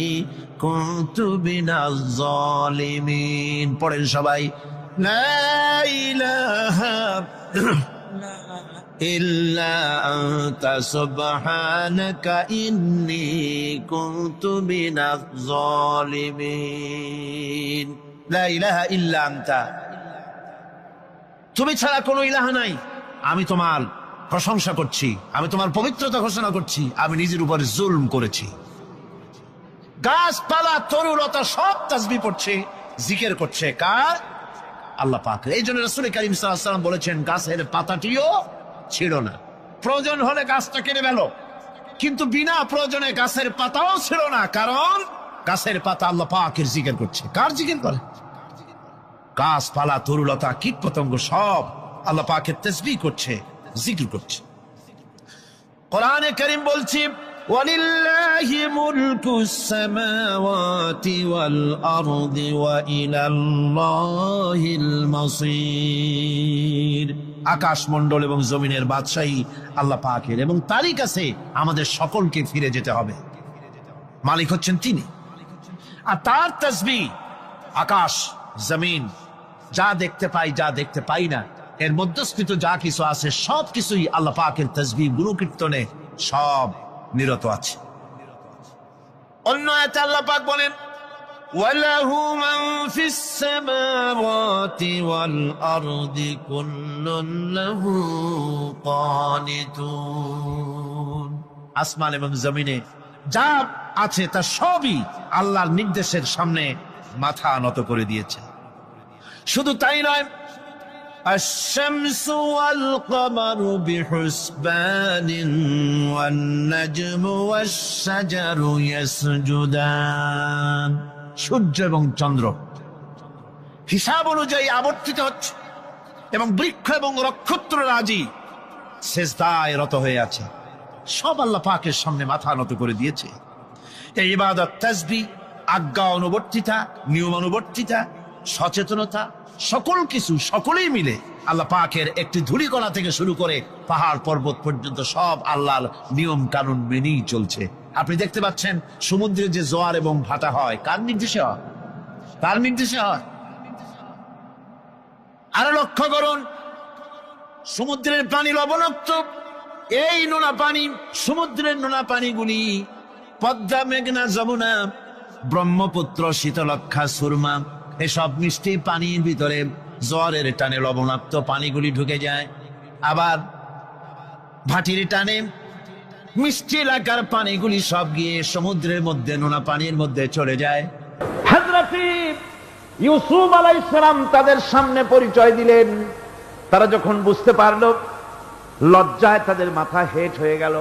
কুনতু মিনাজ জালিমিন। পড়েন সবাই, লা ইলাহা ইল্লা আনতা সুবহানাকা ইন্নী কুনতু মিনাজ জালিমিন। লা ইলাহা ইল্লা আনতা, তুমি ছাড়া কোনো ইলাহ নাই। আমি তোমার প্রশংসা করছি, আমি তোমার পবিত্রতা ঘোষণা করছি। আমি নিজের উপরে জুলম করেছি। গাছপালা, তরুলতা সব তাসবিহ পড়ছে, জিকির করছে। কার? আল্লাহ পাক। এই জন্য রাসূল কারীম সাল্লাল্লাহু আলাইহি ওয়াসাল্লাম বলেছেন গাছের পাতাটিও ছিল না, প্রয়োজন হলে গাছটা কেটে ফেলো, কিন্তু বিনা প্রয়োজনে গাছের পাতাও ছিল না, কারণ গাছের পাতা আল্লাহ পাকের জিকির করছে। কার জিকির করে? গাছপালা, তরুলতা, কীট পতঙ্গ সব আল্লাহ পাকের তাসবিহ করছে, জিকির করছে। কোরআনে কারীম বলছে ওয়ালিল্লাহি মুলকুস সামাওয়াতি ওয়াল আরদি ওয়া ইলাল্লাহিল মাসির। আকাশ মণ্ডল এবং জমিনের বাদশাহী আল্লাহ পাকের, এবং তারই কাছে আমাদের সকলকে ফিরে যেতে হবে। মালিক হচ্ছেন তিনি, আর তার তাসবিহ আকাশ জমিন, যা দেখতে পাই যা দেখতে পাই না, এর মধ্যস্থিত যা কিছু আছে সব কিছুই আল্লাহ পাকের তাসবিহ গুণকীর্তনে সব নিরত আছে। অন্য আয়াতে আল্লাহ পাক বলেন وله من في السماوات والأرض كل له قانتون। আসমান এবং জমিনে যা আছে তা সবই আল্লাহর নির্দেশের সামনে মাথা নত করে দিয়েছে। শুধু তাই নয়, الشمس والقمر بحسبان والنجم والشجر يسجدان। সূর্য এবং চন্দ্র হিসাব অনুযায়ী আবর্তিত হচ্ছে এবং বৃক্ষ এবং নক্ষত্র রাজি সেজদায় রত হয়ে আছে। সব আল্লাহ পাকের সামনে মাথা নত করে দিয়েছে। এই ইবাদত, তাসবিহ, আজ্ঞা অনুবর্তিতা, নিয়ম অনুবর্তিতা, সচেতনতা, সকল কিছু সকলেই মিলে আল্লাহ পাকের একটি ধূলিকণা থেকে শুরু করে পাহাড় পর্বত পর্যন্ত সব আল্লাহর নিয়ম কানুন মেনেই চলছে। আপনি দেখতে পাচ্ছেন সমুদ্রে যে জোয়ার এবং ভাটা হয়, কার নির্দেশে হয়? তার নির্দেশে হয়। আরো লক্ষ্য করুন, সমুদ্রের পানি লবণাক্ত। এই নোনা পানি, সমুদ্রের নোনা পানিগুলি পদ্মা, মেঘনা, যমুনা, ব্রহ্মপুত্র, শীতলক্ষা, সুরমা এসব মিষ্টি পানির ভিতরে জোয়ারের টানে লবণাক্ত পানিগুলি ঢুকে যায়। আবার ভাটির টানে মিষ্টি এলাকার পানিগুলি সব গিয়ে সমুদ্রের মধ্যে নোনা পানির মধ্যে চলে যায়। হযরত ইউসুফ আলাইহিস সালাম তাদের সামনে পরিচয় দিলেন। তারা যখন বুঝতে পারল, লজ্জায় তাদের মাথা হেট হয়ে গেল।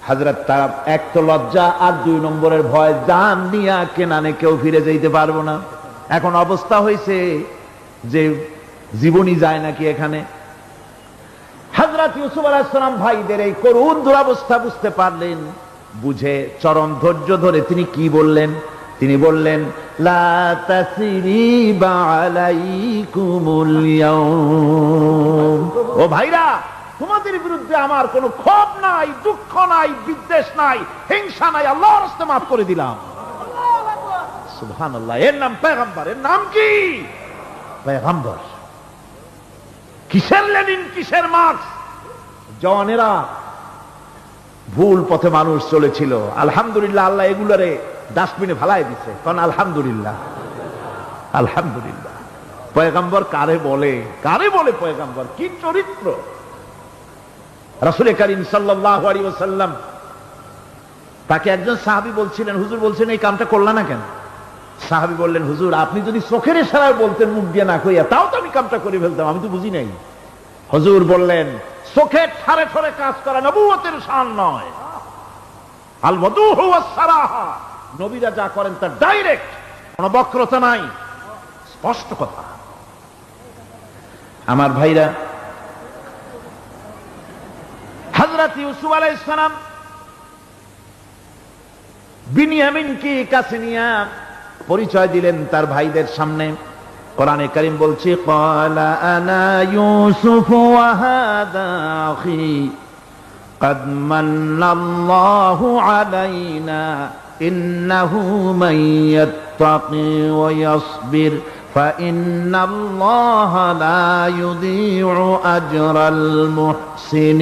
হযরত তারা এক তো লজ্জা, আর 2 নম্বরের ভয়, জান নিয়া কেনানে কেউ ফিরে যেতে পারবো না। এখন অবস্থা হয়েছে যে জীবনই যায় নাকি এখানে। হযরত ইউসুফ আলাইহিস সালাম ভাইদের এই করুণ দুরবস্থা বুঝতে পারলেন। বুঝে চরম ধৈর্য ধরে তিনি কি বললেন? তিনি বললেন, লা তাসরিবা আলাইকুমুল ইয়াউম। ও ভাইরা, তোমাদের বিরুদ্ধে আমার কোনো ক্ষোভ নাই, দুঃখ নাই, বিদ্বেষ নাই, হিংসা নাই, আল্লাহর রাস্তে মাফ করে দিলাম। সুবহানাল্লাহ। এর নাম পয়গম্বর। এর নাম কি? পয়গম্বর। কিসের লেনিন, কিসের মার্কস? জওয়ানেরা, ভুল পথে মানুষ চলেছিল। আলহামদুলিল্লাহ, আল্লাহ এগুলারে ডাস্টবিনে ফালাই দিছে। কারণ আলহামদুলিল্লাহ, আলহামদুলিল্লাহ। পয়গম্বর কারে বলে? কারে বলে পয়গম্বর? কি চরিত্র! রাসূল করিম সাল্লাল্লাহু আলাইহি ওয়াসাল্লাম তাকে একজন সাহাবী বলছিলেন, হুজুর বলছেন এই কামটা করলা না কেন? সাহাবী বললেন, হুজুর আপনি যদি চোখের ইশারায় বলতেন মুখ দিয়ে না কইয়া, তাও তো আমি কামটা করে ফেলতাম, আমি তো বুঝি নাই। হুজুর বললেন, চোখের ঠারে ঠারে কাজ করা নবুয়তের শান নয়। আল ওয়াদুহু ওয়াস সারাহা, নবীরা যা করেন তা ডাইরেক্ট, কোনো বক্রতা নাই, স্পষ্ট কথা। আমার ভাইরা, হযরত ইউসুফ আলাইহিস সালাম বিনিয়ামিনকে কাছে নিয়ে পরিচয় দিলেন তার ভাইদের সামনে। কোরআনে কারীম বলছে, ক্বালা আনা ইউসুফ ওয়া হাদা আখি قد من الله علينا إنه من يتقي ويصبر فإن الله لا يضيع أجر المحسنين।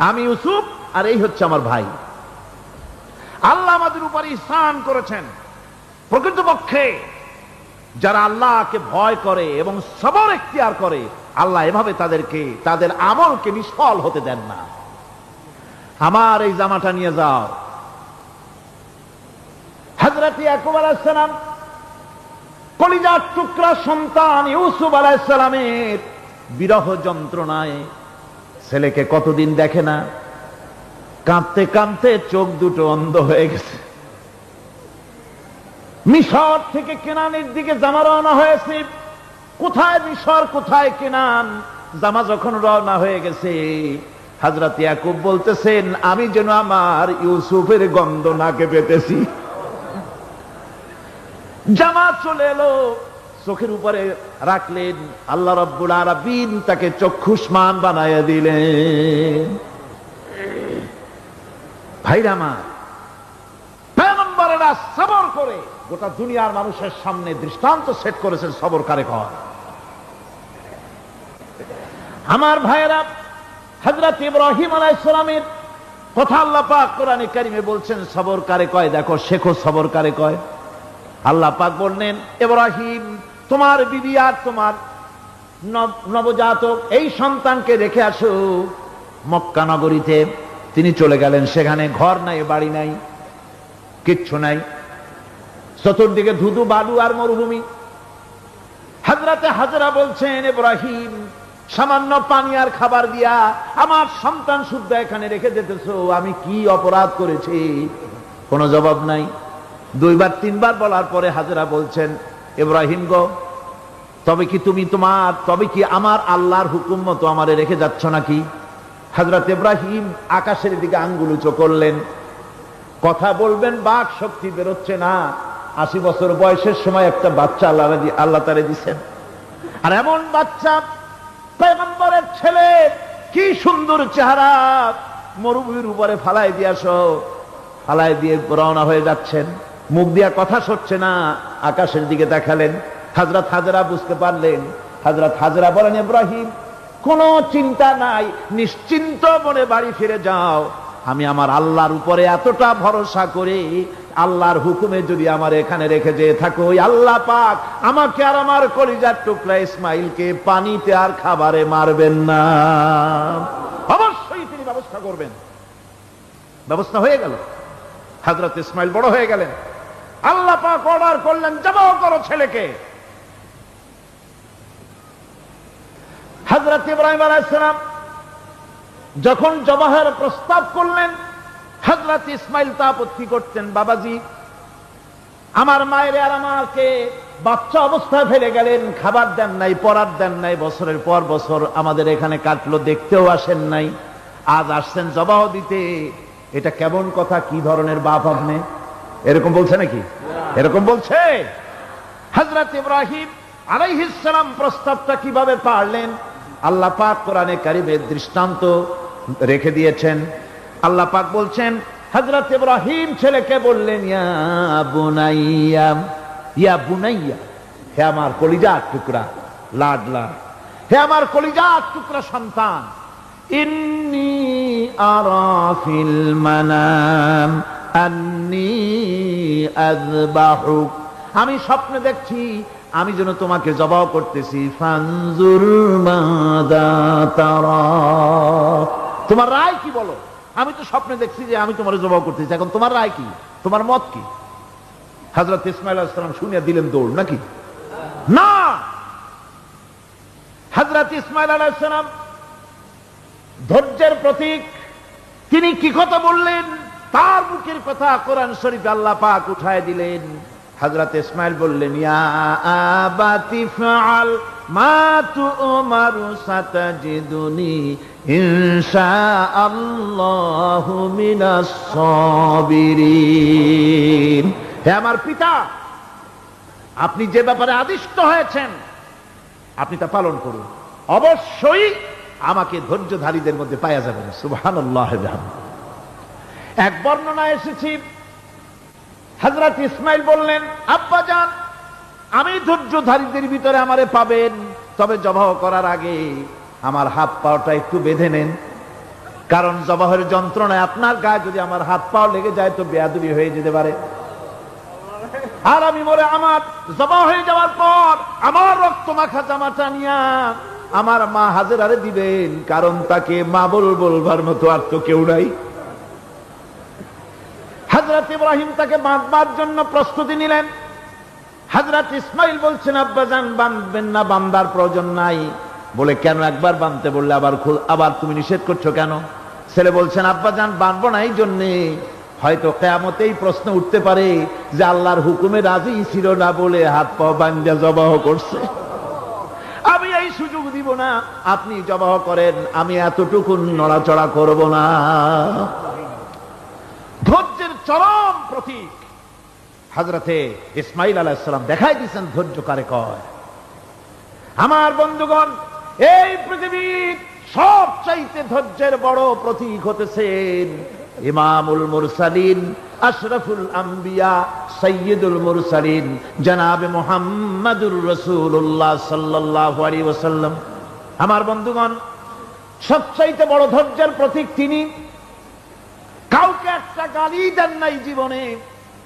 আমি ইউসুফ, আর এই হচ্ছে আমার ভাই। আল্লাহ আমাদের উপর ইহসান করেছেন। প্রকৃতপক্ষে যারা আল্লাহকে ভয় করে এবং সবর এখতিয়ার করে, আল্লাহ এভাবে তাদেরকে, তাদের আমলকে নিষ্ফল হতে দেন না। আমার এই জামাটা নিয়ে যাও। হযরত ইয়াকুব আলাইহিস সালাম কলিজার টুকরা সন্তান ইউসুফ আলাইহিস সালামের বিরহ যন্ত্রণায় ছেলেকে কতদিন দেখে না, কাঁদতে কাঁদতে চোখ দুটো অন্ধ হয়ে গেছে। মিশর থেকে কেনানের দিকে জামা রওনা হয়েছে। কোথায় মিশর, কোথায় কেনান? জামা যখন রওনা হয়ে গেছে, হযরত ইয়াকুব বলতেছেন, আমি যেন আমার ইউসুফের গন্ধ নাকে পেতেছি। জামা চলে এলো, চোখের উপরে রাখলেন। আল্লাহ রাব্বুল আলামিন তাকে চক্ষুষ্মান বানাইয়া দিলেন। ভাইরা আমার, পয়গম্বরেরা সবর করে গোটা দুনিয়ার মানুষের সামনে দৃষ্টান্ত সেট করেছেন সবর কারে কর। আমার ভাইয়েরা, হযরত ইব্রাহিম আলাইহিস সালামের কথা আল্লাহ পাক কোরআনে কারিমে বলছেন সবর কারে কয়, দেখো শেখো সবর কারে কয়। আল্লাহ পাক বললেন, ইব্রাহিম তোমার বিবি আর তোমার নবজাতক এই সন্তানকে রেখে আসো মক্কা নগরীতে। তিনি চলে গেলেন, সেখানে ঘর নাই, বাড়ি নাই, কিচ্ছু নাই, চতুর্দিকে ধুধু বালু আর মরুভূমি। হযরতে হাজরা বলছেন, ইব্রাহিম সামান্য পানি আর খাবার দিয়া আমার সন্তান শুদ্ধ এখানে রেখে যেতেছো, আমি কি অপরাধ করেছি? কোনো জবাব নাই। দুইবার তিনবার বলার পরে হাজরা বলছেন, ইব্রাহিম গো, তবে কি আমার আল্লাহর হুকুম মতো আমারে রেখে যাচ্ছ নাকি? হযরত ইব্রাহিম আকাশের দিকে আঙ্গুল উঁচু করলেন। কথা বলবেন, বাক শক্তি বেরোচ্ছে না। 80 বছর বয়সের সময় একটা বাচ্চা আল্লাহ তারে দিচ্ছেন, আর এমন বাচ্চা পয়গম্বরের ছেলে, কি সুন্দর চেহারা, মরুভূমির উপরে ফালাই দিয়ে রওনা হয়ে যাচ্ছেন। মুখ দিয়া কথা সরছে না, আকাশের দিকে দেখালেন। হযরত হাজরা বুঝতে পারলেন। হযরত হাজরা বলেন, ইব্রাহিম কোনো চিন্তা নাই, নিশ্চিন্ত মনে বাড়ি ফিরে যাও। আমি আমার আল্লাহর উপরে এতটা ভরসা করি, আল্লাহর হুকুমে যদি আমার এখানে রেখে যেয়ে থাকো, ওই আল্লাহ পাক আমাকে আর আমার কলিজার টুকরা ইসমাইলকে পানিতে আর খাবারে মারবেন না, অবশ্যই তিনি ব্যবস্থা করবেন। ব্যবস্থা হয়ে গেল। হযরত ইসমাইল বড় হয়ে গেলেন। আল্লাহ পাক অর্ডার করলেন, জবাহ করো ছেলেকে। হযরত ইব্রাহিম আলাইহিস সালাম যখন জবাহের প্রস্তাব করলেন, হযরত ইসমাইল তা আপত্তি করতেন, বাবাজি আমার মায়ের আর আমাকে বাচ্চা অবস্থায় ফেলে গেলেন, খাবার দেন নাই, পরার দেন নাই, বছরের পর বছর আমাদের এখানে কাটলো, দেখতেও আসেন নাই, আজ আসছেন জবাহ দিতে। এটা কেমন কথা? কি ধরনের বাপ আপনি? এরকম বলছে নাকি? এরকম বলছে? হযরত ইব্রাহিম আলাইহিস সালাম প্রস্তাবটা কিভাবে পারলেন? আল্লাহ পাক কোরআনে কারিমে দৃষ্টান্ত রেখে দিয়েছেন। আল্লাহ পাক বলছেন, হযরত ইব্রাহিম ছেলেকে বললেন, ইয়া বুনাইয়া, ইয়া বুনাইয়া, হে আমার কলিজার টুকরা লাডলা, হে আমার কলিজার টুকরা সন্তান, ইন্নী আরা ফিল মানাম আন্নী আযবাহুক, আমি স্বপ্নে দেখছি আমি যেন তোমাকে জবাহ করতেছি। ফানজুর মাযা তারা, তোমার রায় কি বলো? আমি তো স্বপ্নে দেখছি যে আমি তোমার জবাহ করতেছি, এখন তোমার রায় কি, তোমার মত কি? হযরত ইসমাঈল আলাইহিস সালাম শুনিয়া দিলেন দৌড়, নাকি না? হযরত ইসমাঈল আলাইহিস সালাম ধৈর্যের প্রতীক, তিনি কি কথা বললেন? তার মুখের কথা কোরআন শরীফে আল্লাহ পাক উঠায় দিলেন। হযরত ইসমাঈল বললেন, ইয়া আবাতি ফাআল মা তু'মারু সাতাজিদুনি ইনশাআল্লাহু মিনাস সাবিরিন, হে আমার পিতা, আপনি যে ব্যাপারে আদিষ্ট হয়েছেন আপনি তা পালন করুন, অবশ্যই আমাকে ধৈর্যধারীদের মধ্যে পাওয়া যাবেন। সুবহানাল্লাহ। এক বর্ণনা এসেছি, হযরত ইসমাঈল বললেন, আব্বাজান আমি ধৈর্যধারীদের ভিতরে আমারে পাবেন, তবে জবাহ করার আগে আমার হাত পাওটা একটু বেঁধে নেন, কারণ জবাহের যন্ত্রণায় আপনার গায়ে যদি আমার হাত পাও লেগে যায় তো বেয়াদবি হয়ে যেতে পারে। আর আমি মরে আমার জবাহ হয়ে যাওয়ার পর আমার রক্ত মাখা জামাটা নিয়া আমার মা হাজেরারে দিবেন, কারণ তাকে মা বলবার মতো আর তো কেউ নাই। হযরত ইব্রাহিম তাকে বাঁধবার জন্য প্রস্তুতি নিলেন। হযরত ইসমাঈল বলছেন, আব্বাজান বাঁধবেন না, বান্দার প্রয়োজন নাই। বলে কেন? একবার বাঁধতে বললে আবার তুমি নিষেধ করছো কেন? ছেলে বলছেন, আব্বাজান বাঁধবো না এই জন্যে, হয়তো কিয়ামতেই প্রশ্ন উঠতে পারে যে আল্লাহর হুকুমে রাজি ছিল না বলে হাত পা বাঁধা জবাহ করছে, আমি এই সুযোগ দিব না, আপনি জবাহ করেন, আমি এতটুকু নড়াচড়া করব না। ধৈর্যের চরম প্রতীক হযরতে ইসমাঈল আলাইহিস সালাম দেখাই দিয়েছেন ধৈর্য কারে কয়। আমার বন্ধুগণ, এই পৃথিবীর সবচাইতে ধৈর্যের বড় প্রতীক হতেছেন ইমামুল মুরসালিন, আশরাফুল আম্বিয়া, সাইয়্যিদুল মুরসালিন, জনাবে মুহাম্মাদুর রাসূলুল্লাহ সাল্লাল্লাহু আলাইহি ওয়াসাল্লাম। আমার বন্ধুগণ, সবচাইতে বড় ধৈর্যের প্রতীক তিনি। একটা গালি দেন নাই জীবনে,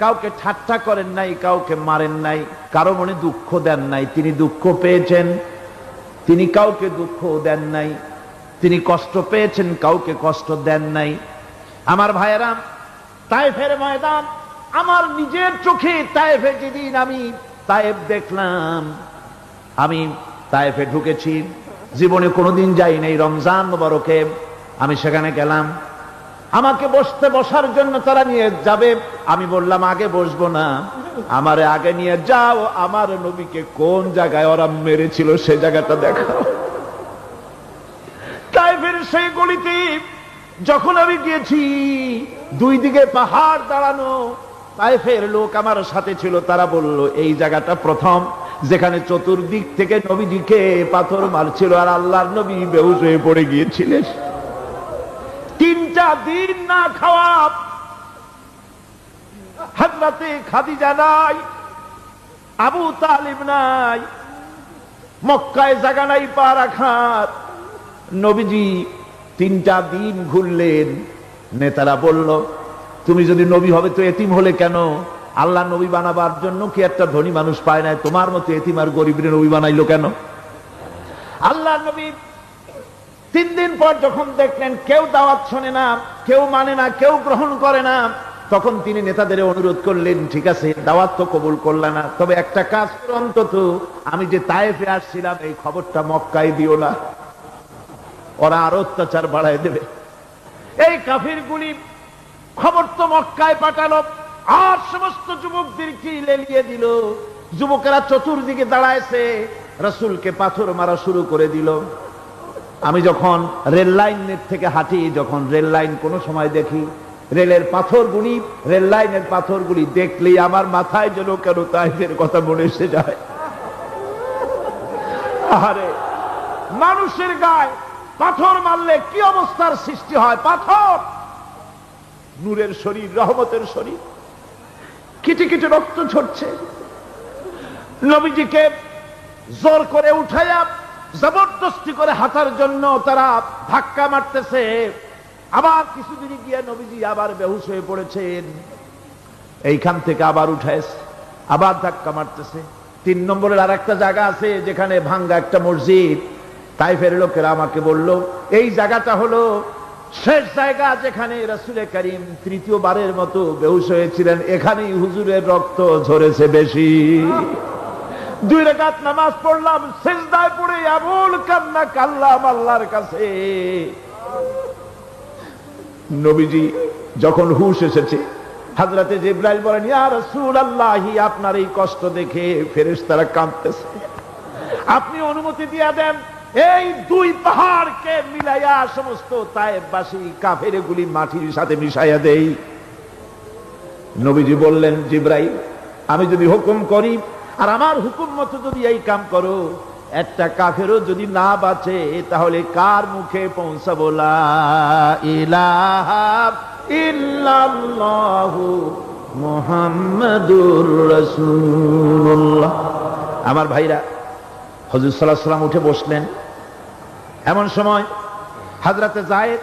কাউকে ঠাট্টা করেন নাই, কাউকে মারেন নাই, কারো মনে দুঃখ দেন নাই। তিনি দুঃখ পেয়েছেন, তিনি কাউকে দুঃখ দেন নাই। তিনি কষ্ট পেয়েছেন, কাউকে কষ্ট দেন নাই। আমার ভাইয়েরা, তায়েফের ময়দান, আমার নিজের চোখে তায়েফে যেদিন আমি তায়েফ দেখলাম, আমি তায়েফে ঢুকেছি, জীবনে কোনোদিন যাই নাই। রমজান মোবারকে আমি সেখানে গেলাম, আমাকে বসার জন্য তারা নিয়ে যাবে। আমি বললাম আগে বসবো না, আমারে আগে নিয়ে যাও, আমার নবীকে কোন জায়গায় ওরা মেরেছিল সে জায়গাটা দেখাও। তায়েফের সেই গলিতে যখন আমি গিয়েছি, দুই দিকে পাহাড় দাঁড়ানো, তায়েফের লোক আমার সাথে ছিল, তারা বলল এই জায়গাটা প্রথম যেখানে চতুর্দিক থেকে নবীজিকে পাথর মারছিল আর আল্লাহর নবী বেহুশ হয়ে পড়ে গিয়েছিলেন। 3টা দিন না খাওয়া, হযরতে খাদিজা নাই, আবু তালিব নাই, মক্কায় জায়গা নাই পা রাখার। নবীজি 3টা দিন ঘুরলেন। নেতারা বলল তুমি যদি নবী হবে তো এতিম হলে কেন? আল্লাহ নবী বানাবার জন্য কি একটা ধনী মানুষ পায় না? তোমার মতো এতিম আর গরিবের নবী বানাইলো কেন? আল্লাহ নবী 3 দিন পর যখন দেখলেন কেউ দাওয়াত শোনে না, কেউ মানে না, কেউ গ্রহণ করে না, তখন তিনি নেতাদের অনুরোধ করলেন, ঠিক আছে দাওয়াত তো কবুল করলে না, তবে একটা কাজ করো, অন্তত আমি যে তায়েফে আসছিলাম এই খবরটা মক্কায় দিও না, ওরা আরো অত্যাচার বাড়ায় দেবে। এই কাফিরগুলি খবর তো মক্কায় পাঠালো, আর সমস্ত যুবকদেরকে লেলিয়ে দিল। যুবকেরা চতুর্দিকে দাঁড়াইছে, রাসূলকে পাথর মারা শুরু করে দিল। আমি যখন রেল লাইনের থেকে হাঁটি, যখন রেল লাইন কোনো সময় দেখি, রেলের পাথরগুলি, রেল লাইনের পাথরগুলি দেখলেই আমার মাথায় যেন কেন তায়েফের কথা মনে এসে যায়। আরে মানুষের গায়ে পাথর মারলে কি অবস্থার সৃষ্টি হয়? পাথর নূরের শরীর, রহমতের শরীর, কিটি কিটি রক্ত ঝরছে। নবীজিকে জোর করে উঠাইয়া জবরদস্তি করে হাঁটার জন্য তারা ধাক্কা মারতেছে। আবার কিছুদিন গিয়ে নবীজি আবার বেহুশ হয়ে পড়েছেন, এইখান থেকে আবার উঠাইছে, আবার ধাক্কা মারতেছে। 3 নম্বরের আর একটা জায়গা আছে যেখানে ভাঙ্গা একটা মসজিদ। তায়েফের লোকেরা আমাকে বলল এই জায়গাটা হলো শেষ জায়গা যেখানে রাসূল করিম 3য়বারের মতো বেহুশ হয়েছিলেন, এখানেই হুজুরের রক্ত ঝরেছে বেশি। 2 রাকাত নামাজ পড়লাম, সিজদায় পড়ে এমন কান্না কাঁদলাম আল্লাহর কাছে। নবীজি যখন হুশ এসেছে, হযরতে জিবরাইল বলেন, ইয়া রাসূলুল্লাহ, আপনার এই কষ্ট দেখে ফেরেশতারা কাঁদতেছে, আপনি অনুমতি দিয়ে দেন এই 2 পাহাড়কে মিলাইয়া সমস্ত তায়েফবাসী কাফেরগুলি মাটির সাথে মিশাইয়া দেই। নবীজি বললেন, জিবরাইল, আমি যদি হুকুম করি আর আমার হুকুম মতো যদি এই কাম করো, একটা কাফেরও যদি না বাঁচে তাহলে কার মুখে পৌঁছাবো লা ইলাহা ইল্লাল্লাহু মুহাম্মাদুর রাসূলুল্লাহ। আমার ভাইরা, হুজুর সাল্লাল্লাহু আলাইহি ওয়াসাল্লাম উঠে বসলেন। এমন সময় হযরতে যায়েদ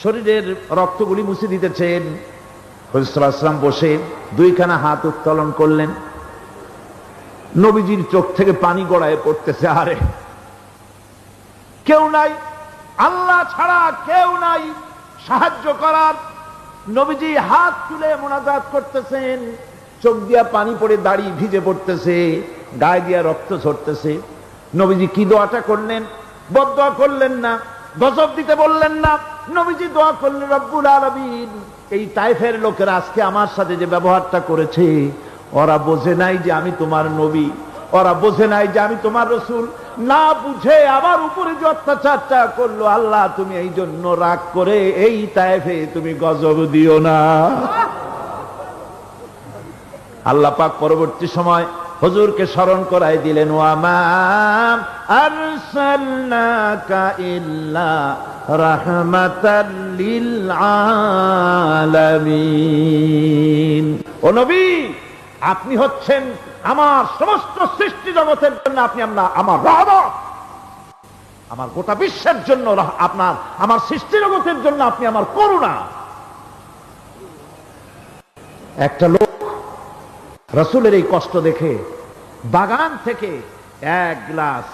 শরীরের রক্তগুলি মুছে দিতেছেন। হুজুর সাল্লাল্লাহু আলাইহি ওয়াসাল্লাম বসে 2খানা হাত উত্তোলন করলেন। নবীজির চোখ থেকে পানি গড়ায় পড়তেছে। আরে কেউ নাই, আল্লাহ ছাড়া কেউ নাই সাহায্য করার। নবীজি হাত তুলে মুনাজাত করতেছেন, চোখ দিয়া পানি পড়ে দাড়ি ভিজে পড়তেছে, গায়ে দিয়া রক্ত ঝরতেছে। নবীজি কি দোয়াটা করলেন? বদদোয়া করলেন না, গজব দিতে বললেন না। নবীজি দোয়া করলেন, রব্বুল আলামিন, এই তায়েফের লোকেরা আজকে আমার সাথে যে ব্যবহারটা করেছে, ওরা বোঝে নাই যে আমি তোমার নবী, ওরা বোঝে নাই যে আমি তোমার রাসূল, না বুঝে আমার উপরে যে অত্যাচারটা করলো, আল্লাহ তুমি এই জন্য রাগ করে এই তায়েফে তুমি গজব দিও না। আল্লাহ পাক পরবর্তী সময় হুজুরকে স্মরণ করাই দিলেন, ওয়া মা আরসালনাকা ইল্লা রাহমাতাল লিল আলামিন। ও নবী, আপনি হচ্ছেন আমার সমস্ত সৃষ্টি জগতের জন্য, আপনি আমার রহমত, আমার গোটা বিশ্বের জন্য আপনার, আমার সৃষ্টি জগতের জন্য আপনি আমার করুণা। একটা লোক রাসূলের এই কষ্ট দেখে বাগান থেকে 1 গ্লাস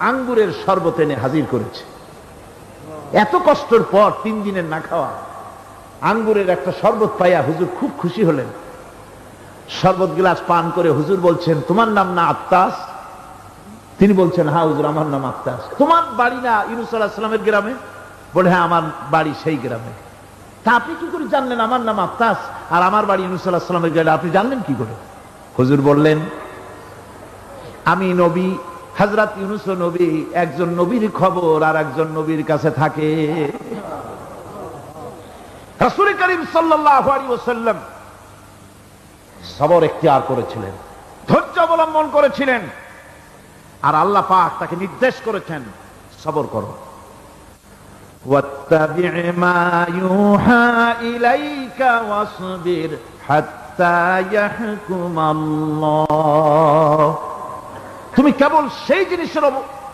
আঙ্গুরের শরবত এনে হাজির করেছে। এত কষ্টের পর 3 দিনের না খাওয়া আঙ্গুরের একটা শরবত পাইয়া হুজুর খুব খুশি হলেন। শরবত গ্লাস পান করে হুজুর বলছেন, তোমার নাম না আত্তাস? তিনি বলছেন, হ্যাঁ হুজুর আমার নাম আত্তাস। তোমার বাড়ি না ইউনূস আলাইহিস সালামের গ্রামে? বলে, হ্যাঁ আমার বাড়ি সেই গ্রামে। তা আপনি কি করে জানলেন আমার নাম আত্তাস আর আমার বাড়ি ইউনূস আলাইহিস সালামের গ্রামে? আপনি জানলেন কি করে? হুজুর বললেন, আমি নবী, হযরত ইউনূস নবী, একজন নবীর খবর আর একজন নবীর কাছে থাকে। রাসূল করিম সাল্লাল্লাহু আলাইহি ওয়াসাল্লাম সবর ইখতিয়ার করেছিলেন, ধৈর্য অবলম্বন করেছিলেন, আর আল্লাহ পাক তাকে নির্দেশ করেছেন সবর করো। ওয়াত্তাবি' মা ইউহা ইলাইকা ওয়াসবির হাত্তা ইয়াহকুমাল্লাহ। তুমি কেবল সেই জিনিসের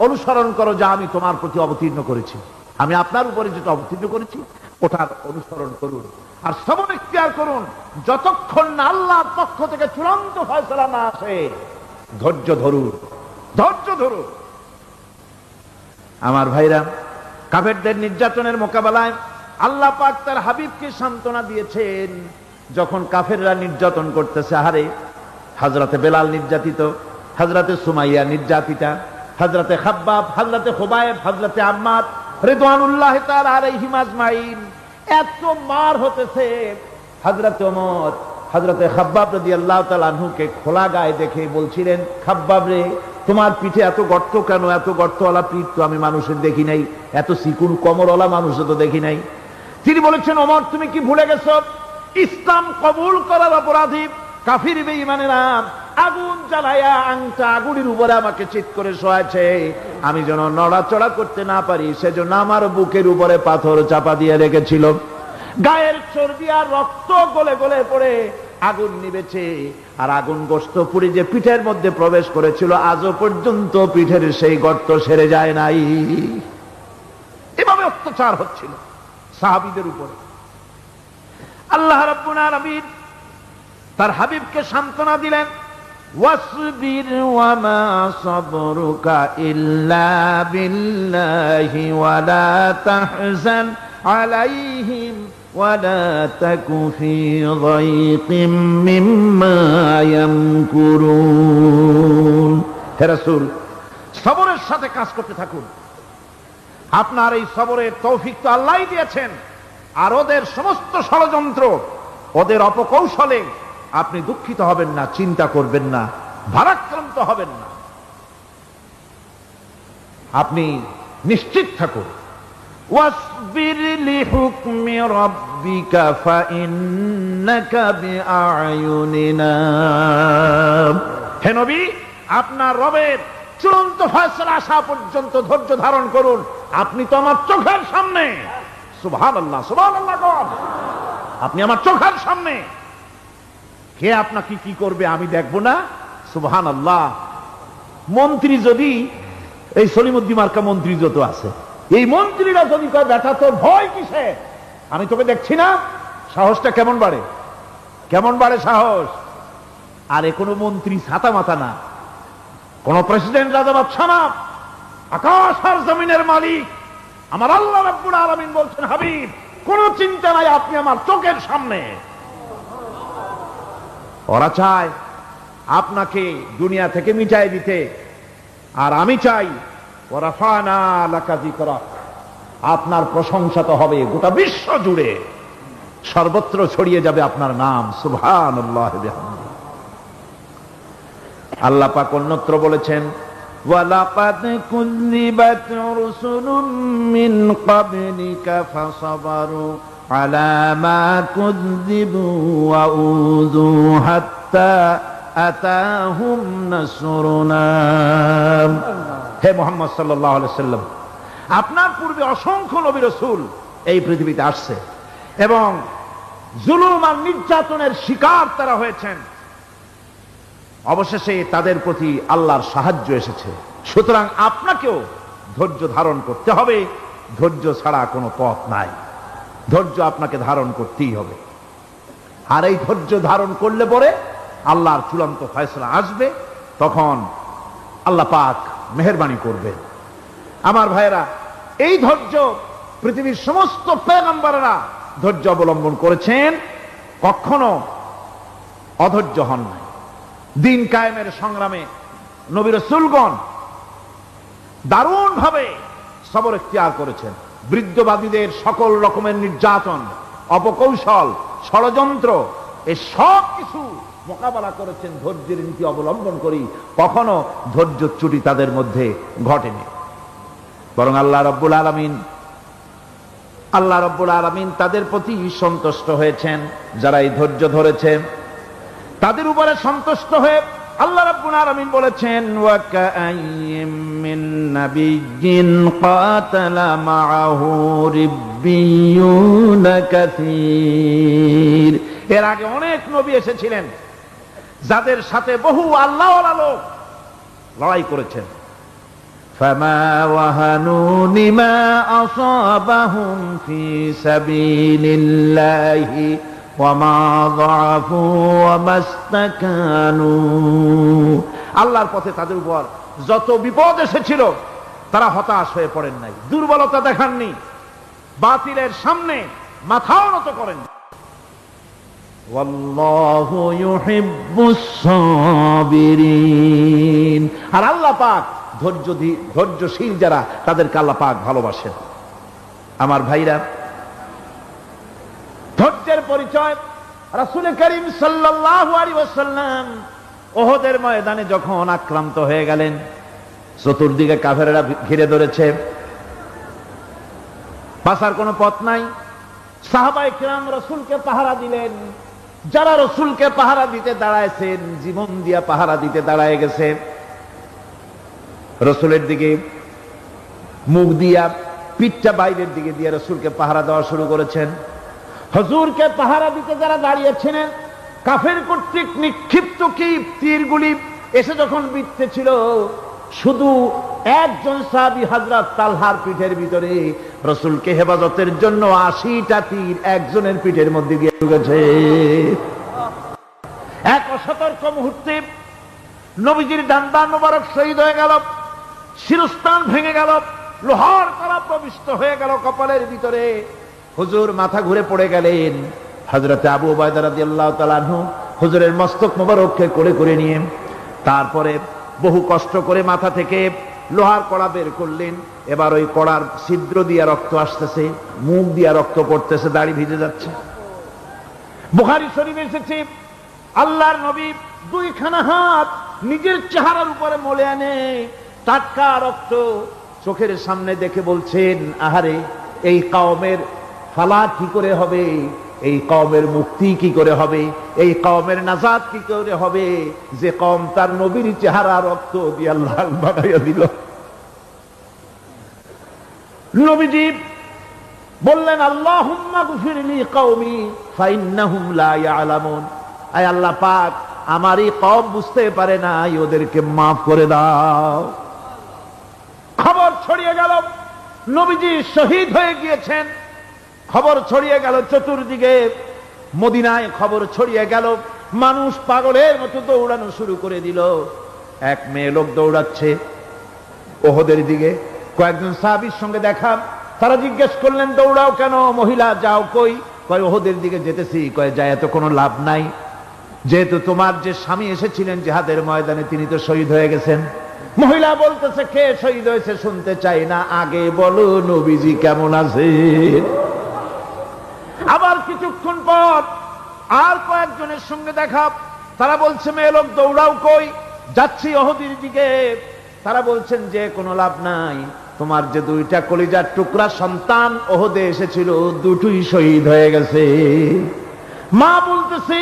অনুসরণ করো যা আমি তোমার প্রতি অবতীর্ণ করেছি। আমি আপনার উপরে যেটা অবতীর্ণ করেছি ওটার অনুসরণ করুন আর সবর ইখতিয়ার করুন যতক্ষণ না আল্লাহর পক্ষ থেকে চূড়ান্ত ফয়সালা না আসে। ধৈর্য ধরুন, ধৈর্য ধরুন। আমার ভাইরা, কাফেরদের নির্যাতনের মোকাবেলায় আল্লাহ পাক তার হাবিবকে সান্ত্বনা দিয়েছেন। যখন কাফেররা নির্যাতন করতেছে, হারে হযরতে বেলাল নির্যাতিত, হযরতে সুমাইয়া নির্যাতিতা, হযরতে খাব্বাব, হযরতে খুবাইব, হযরতে আম্মার রিদওয়ানুল্লাহি তাআলা আলাইহিম আজমাইন, এত মার হতেছে। হযরতে ওমর হযরতে খাব্বাব রাদিয়াল্লাহু তাআলা আনহুকে খোলা গায়ে দেখে বলছিলেন, খাব্বাব রে, তোমার পিঠে এত গর্ত কেন? এত গর্তওয়ালা পিঠ তো আমি মানুষের দেখি নাই, এত চিকুন কোমরওয়ালা মানুষও তো দেখি নাই। তিনি বলেছেন, ওমর তুমি কি ভুলে গেছো? ইসলাম কবুল করার অপরাধী কাফির বেঈমানেরা আগুন জ্বালায়া আংটা আগুনের উপরে আমাকে চিৎ করে শোয়াছে। আমি যেন নড়াচড়া করতে না পারি সেজন্য আমার বুকের উপরে পাথর চাপা দিয়ে রেখেছিল। গায়ের চর্বি আর রক্ত গলে গলে পড়ে আগুন নিবেছে, আর আগুন গোশত পুড়ে যে পিঠের মধ্যে প্রবেশ করেছিল আজও পর্যন্ত পিঠের সেই গর্ত সেরে যায় নাই। এভাবে অত্যাচার হচ্ছিল সাহাবীদের উপরে। আল্লাহ রাব্বুল আলামিন তার হাবিবকে সান্ত্বনা দিলেন, ওয়াসবির ওয়া মা সাবরুকা ইল্লা বিল্লাহি ওয়া লা তাহজান আলাইহিম ওয়া লা তাকু ফি যায়কিম মিম্মা ইয়ামকুরুন। হে রাসূল, সবরের সাথে কাজ করতে থাকুন। আপনার এই সবরের তৌফিক তো আল্লাহই দিয়েছেন, আর ওদের সমস্ত ষড়যন্ত্র, ওদের অপকৌশলে আপনি দুঃখিত হবেন না, চিন্তা করবেন না, ভারাক্রান্ত হবেন না। আপনি নিশ্চিত থাকুন। ওয়াসবির লিহুকমি রাব্বিকা ফাইন্নাকা বিআয়ুনিনা। হে নবী, আপনার রবের চূড়ান্ত ফয়সালা আসা পর্যন্ত ধৈর্য ধারণ করুন। আপনি তো আমার চোখের সামনে। সুবহানাল্লাহ, সুবহানাল্লাহ। আপনি আমার চোখের সামনে। কে আপনাকে কি করবে আমি দেখবো না? সুবহানাল্লাহ। মন্ত্রী যদি, এই সলিমুদ্দিন মার্কা মন্ত্রী যত আছে, এই মন্ত্রীরা যদি কয় বেটা তোর ভয় কিসে, আমি তোকে দেখছি না, সাহসটা কেমন বাড়ে, কেমন বাড়ে সাহস। আর এ কোনো মন্ত্রী ছাতা মাথা না, কোন প্রেসিডেন্ট রাজা বাদশা না, আকাশ আর জমিনের মালিক আমার আল্লাহ রাব্বুল আলামিন বলছেন, হাবিব কোন চিন্তা নাই, আপনি আমার চোখের সামনে। ওরা চায় আপনাকে দুনিয়া থেকে মিটাই দিতে, আর আমি চাই ওয়ারাফানা লাকা যিকরাক, আপনার প্রশংসা তো হবে গোটা বিশ্ব জুড়ে, সর্বত্র ছড়িয়ে যাবে আপনার নাম। সুবহানাল্লাহ বিহামদিহি। আল্লাহ পাক অন্যত্র বলেছেন, ওয়ালাকাদ কুযযিবাত রুসুলুম মিন ক্বাবলিকা ফাসাবারু আলা মা কুযযিবু ওয়া উযু হাত্তা আতাহুম নাসরুনা। হে মুহাম্মদ সাল্লাল্লাহু আলাইহি ওয়াসাল্লাম, আপনার পূর্বে অসংখ্য নবী রাসূল এই পৃথিবীতে আসছে এবং জুলুম আর নির্যাতনের শিকার তারা হয়েছেন। অবশেষে তাদের প্রতি আল্লাহর সাহায্য এসেছে। সুতরাং আপনাকেও ধৈর্য ধারণ করতে হবে, ধৈর্য ছাড়া কোনো পথ নাই, ধৈর্য আপনাকে ধারণ করতেই হবে। আর এই ধৈর্য ধারণ করলে পরে আল্লাহর চূড়ান্ত ফয়সালা আসবে, তখন আল্লাহ পাক মেহেরবানি করবেন। আমার ভাইয়েরা, এই ধৈর্য পৃথিবীর সমস্ত পয়গম্বররা ধৈর্য অবলম্বন করেছেন, কখনো অধৈর্য হন নাই। দিন কায়েমের সংগ্রামে নবী রাসূলগণ দারুণ ভাবে সবর ইখতিয়ার করেছেন। বৃদ্ধবাদীদের সকল রকমের নির্যাতন, অপকৌশল, ষড়যন্ত্র, এই সব কিছু মোকাবেলা করেছেন ধৈর্যের নীতি অবলম্বন করি। কখনো ধৈর্যচ্যুতি তাদের মধ্যে ঘটেনি, বরং আল্লাহ রাব্বুল আলামিন তাদের প্রতি সন্তুষ্ট হয়েছেন। যারা এই ধৈর্য ধরেছে তাদের উপরে সন্তুষ্ট হয়ে আল্লাহ রাব্বুল আলামিন বলেছেন, ওয়া কাআইয়্যিম মিন নাবিয়্যিন কাতালা মাআহু রিব্বিয়ুনা কাসীর। এর আগে অনেক নবী এসেছিলেন যাদের সাথে বহু আল্লাহওয়ালা লোক লড়াই করেছেন। ফামা ওয়াহানু লিমা আসাবাহুম ফি সাবিলিল্লাহি ওয়ামা যাআফু ওয়ামা ইসতাকানু। আল্লাহর পথে তাদের উপর যত বিপদ এসেছিল তারা হতাশ হয়ে পড়েন নাই, দুর্বলতা দেখাননি, বাতিলের সামনে মাথাও নত করেন। ওয়াল্লাহু ইউহিব্বুস সাবিরিন। আর আল্লাহ পাক ধৈর্যশীল যারা, তাদেরকে আল্লাহ পাক ভালোবাসেন। আমার ভাইরা, ধৈর্যের পরিচয় রাসূল করিম সাল্লাল্লাহু আলাইহি ওয়াসাল্লাম ওহদের ময়দানে যখন আক্রান্ত হয়ে গেলেন, চতুর্দিকে কাফেররা ঘিরে ধরেছে, বাঁচার কোনো পথ নাই। সাহাবায়ে কিরাম রাসূলকে পাহারা দিলেন। যারা রাসূলকে পাহারা দিতে দাঁড়ায়ছেন, জীবন দিয়া পাহারা দিতে দাঁড়ায় গেছে, রাসূলের দিকে মুখ দিয়া, পিঠটা বাইরের দিকে দিয়ে রাসূলকে পাহারা দেওয়া শুরু করেছেন। হুজুরকে পাহারা দিতে যারা দাঁড়িয়েছিলেন, কাফের কর্তৃক নিক্ষিপ্ত কি তীরগুলি এসে যখন বিঁধতেছিল, শুধু একজন সাহাবী হযরত তালহার পিঠের ভিতরে রাসূলকে হেফাজতের জন্য 80টা তীর একজনের পিঠের মধ্যে গিয়ে ঢুকেছে। এক অসতর্ক মুহূর্তে নবীজির ডান্ডা মোবারক শহীদ হয়ে গেল, শিরস্ত্রাণ ভেঙে গেল, লোহার কড়া প্রবিষ্ট হয়ে গেল কপালের ভিতরে। হুজুর মাথা ঘুরে পড়ে গেলেন। হযরত আবু উবাইদা রাদিয়াল্লাহু তাআলা আনহু হুজুরের মস্তক মোবারককে কোলে করে নিয়ে তারপরে বহু কষ্ট করে মাথা থেকে লোহার কড়া বের করলেন। এবার ওই কড়ার ছিদ্র দিয়ে রক্ত আসতেছে, মুখ দিয়ে রক্ত পড়তেছে, দাড়ি ভিজে যাচ্ছে। বুখারী শরীফে এসেছে, আল্লাহর নবী দুইখানা হাত নিজের চেহারার উপরে মলে আনে টাটকা রক্ত চোখের সামনে দেখে বলছেন, আহারে, এই কওমের ফালা কি করে হবে, এই কওমের মুক্তি কি করে হবে, এই কওমের নাজাত কি করে হবে, যে কওম তার নবীর চেহারা রক্ত দিয়ে লাল বানাইয়া দিল। নবীজি বললেন, আল্লাহুম্মা গফির লি কওমি ফাইন্নাহুম লা ইয়ালামুন। আয় আল্লাহ পাক, আমার এই কওম বুঝতে পারে না, ওদেরকে মাফ করে দাও। খবর ছড়িয়ে গেল নবীজি শহীদ হয়ে গিয়েছেন। খবর ছড়িয়ে গেল চতুর্দিকে, মদিনায় খবর ছড়িয়ে গেল। মানুষ পাগলের মতো দৌড়ানো শুরু করে দিল। এক মেয়ে লোক দৌড়াচ্ছে ওহদের দিকে, কয়েকজন সাহাবীর সঙ্গে দেখা। তারা জিজ্ঞেস করলেন, দৌড়াও কেন মহিলা, যাও কই? কয় ওহদের দিকে যেতেছি। কয় যায় তো কোনো লাভ নাই, যেহেতু তোমার যে স্বামী এসেছিলেন জিহাদের ময়দানে তিনি তো শহীদ হয়ে গেছেন। মহিলা বলতেছে, কে শহীদ হয়েছে শুনতে চাই না, আগে বলো নবীজি কেমন আছে। আবার কিছুক্ষণ পর আর কয়েকজনের সঙ্গে দেখা। তারা বলছে, মেয়ে লোক দৌড়াও কই? যাচ্ছি ওহদের দিকে। তারা বলছেন যে কোনো লাভ নাই, তোমার যে দুইটা কলিজার টুকরা সন্তান ওহদে এসেছিল দুটোই শহীদ হয়ে গেছে। মা বলতেছে,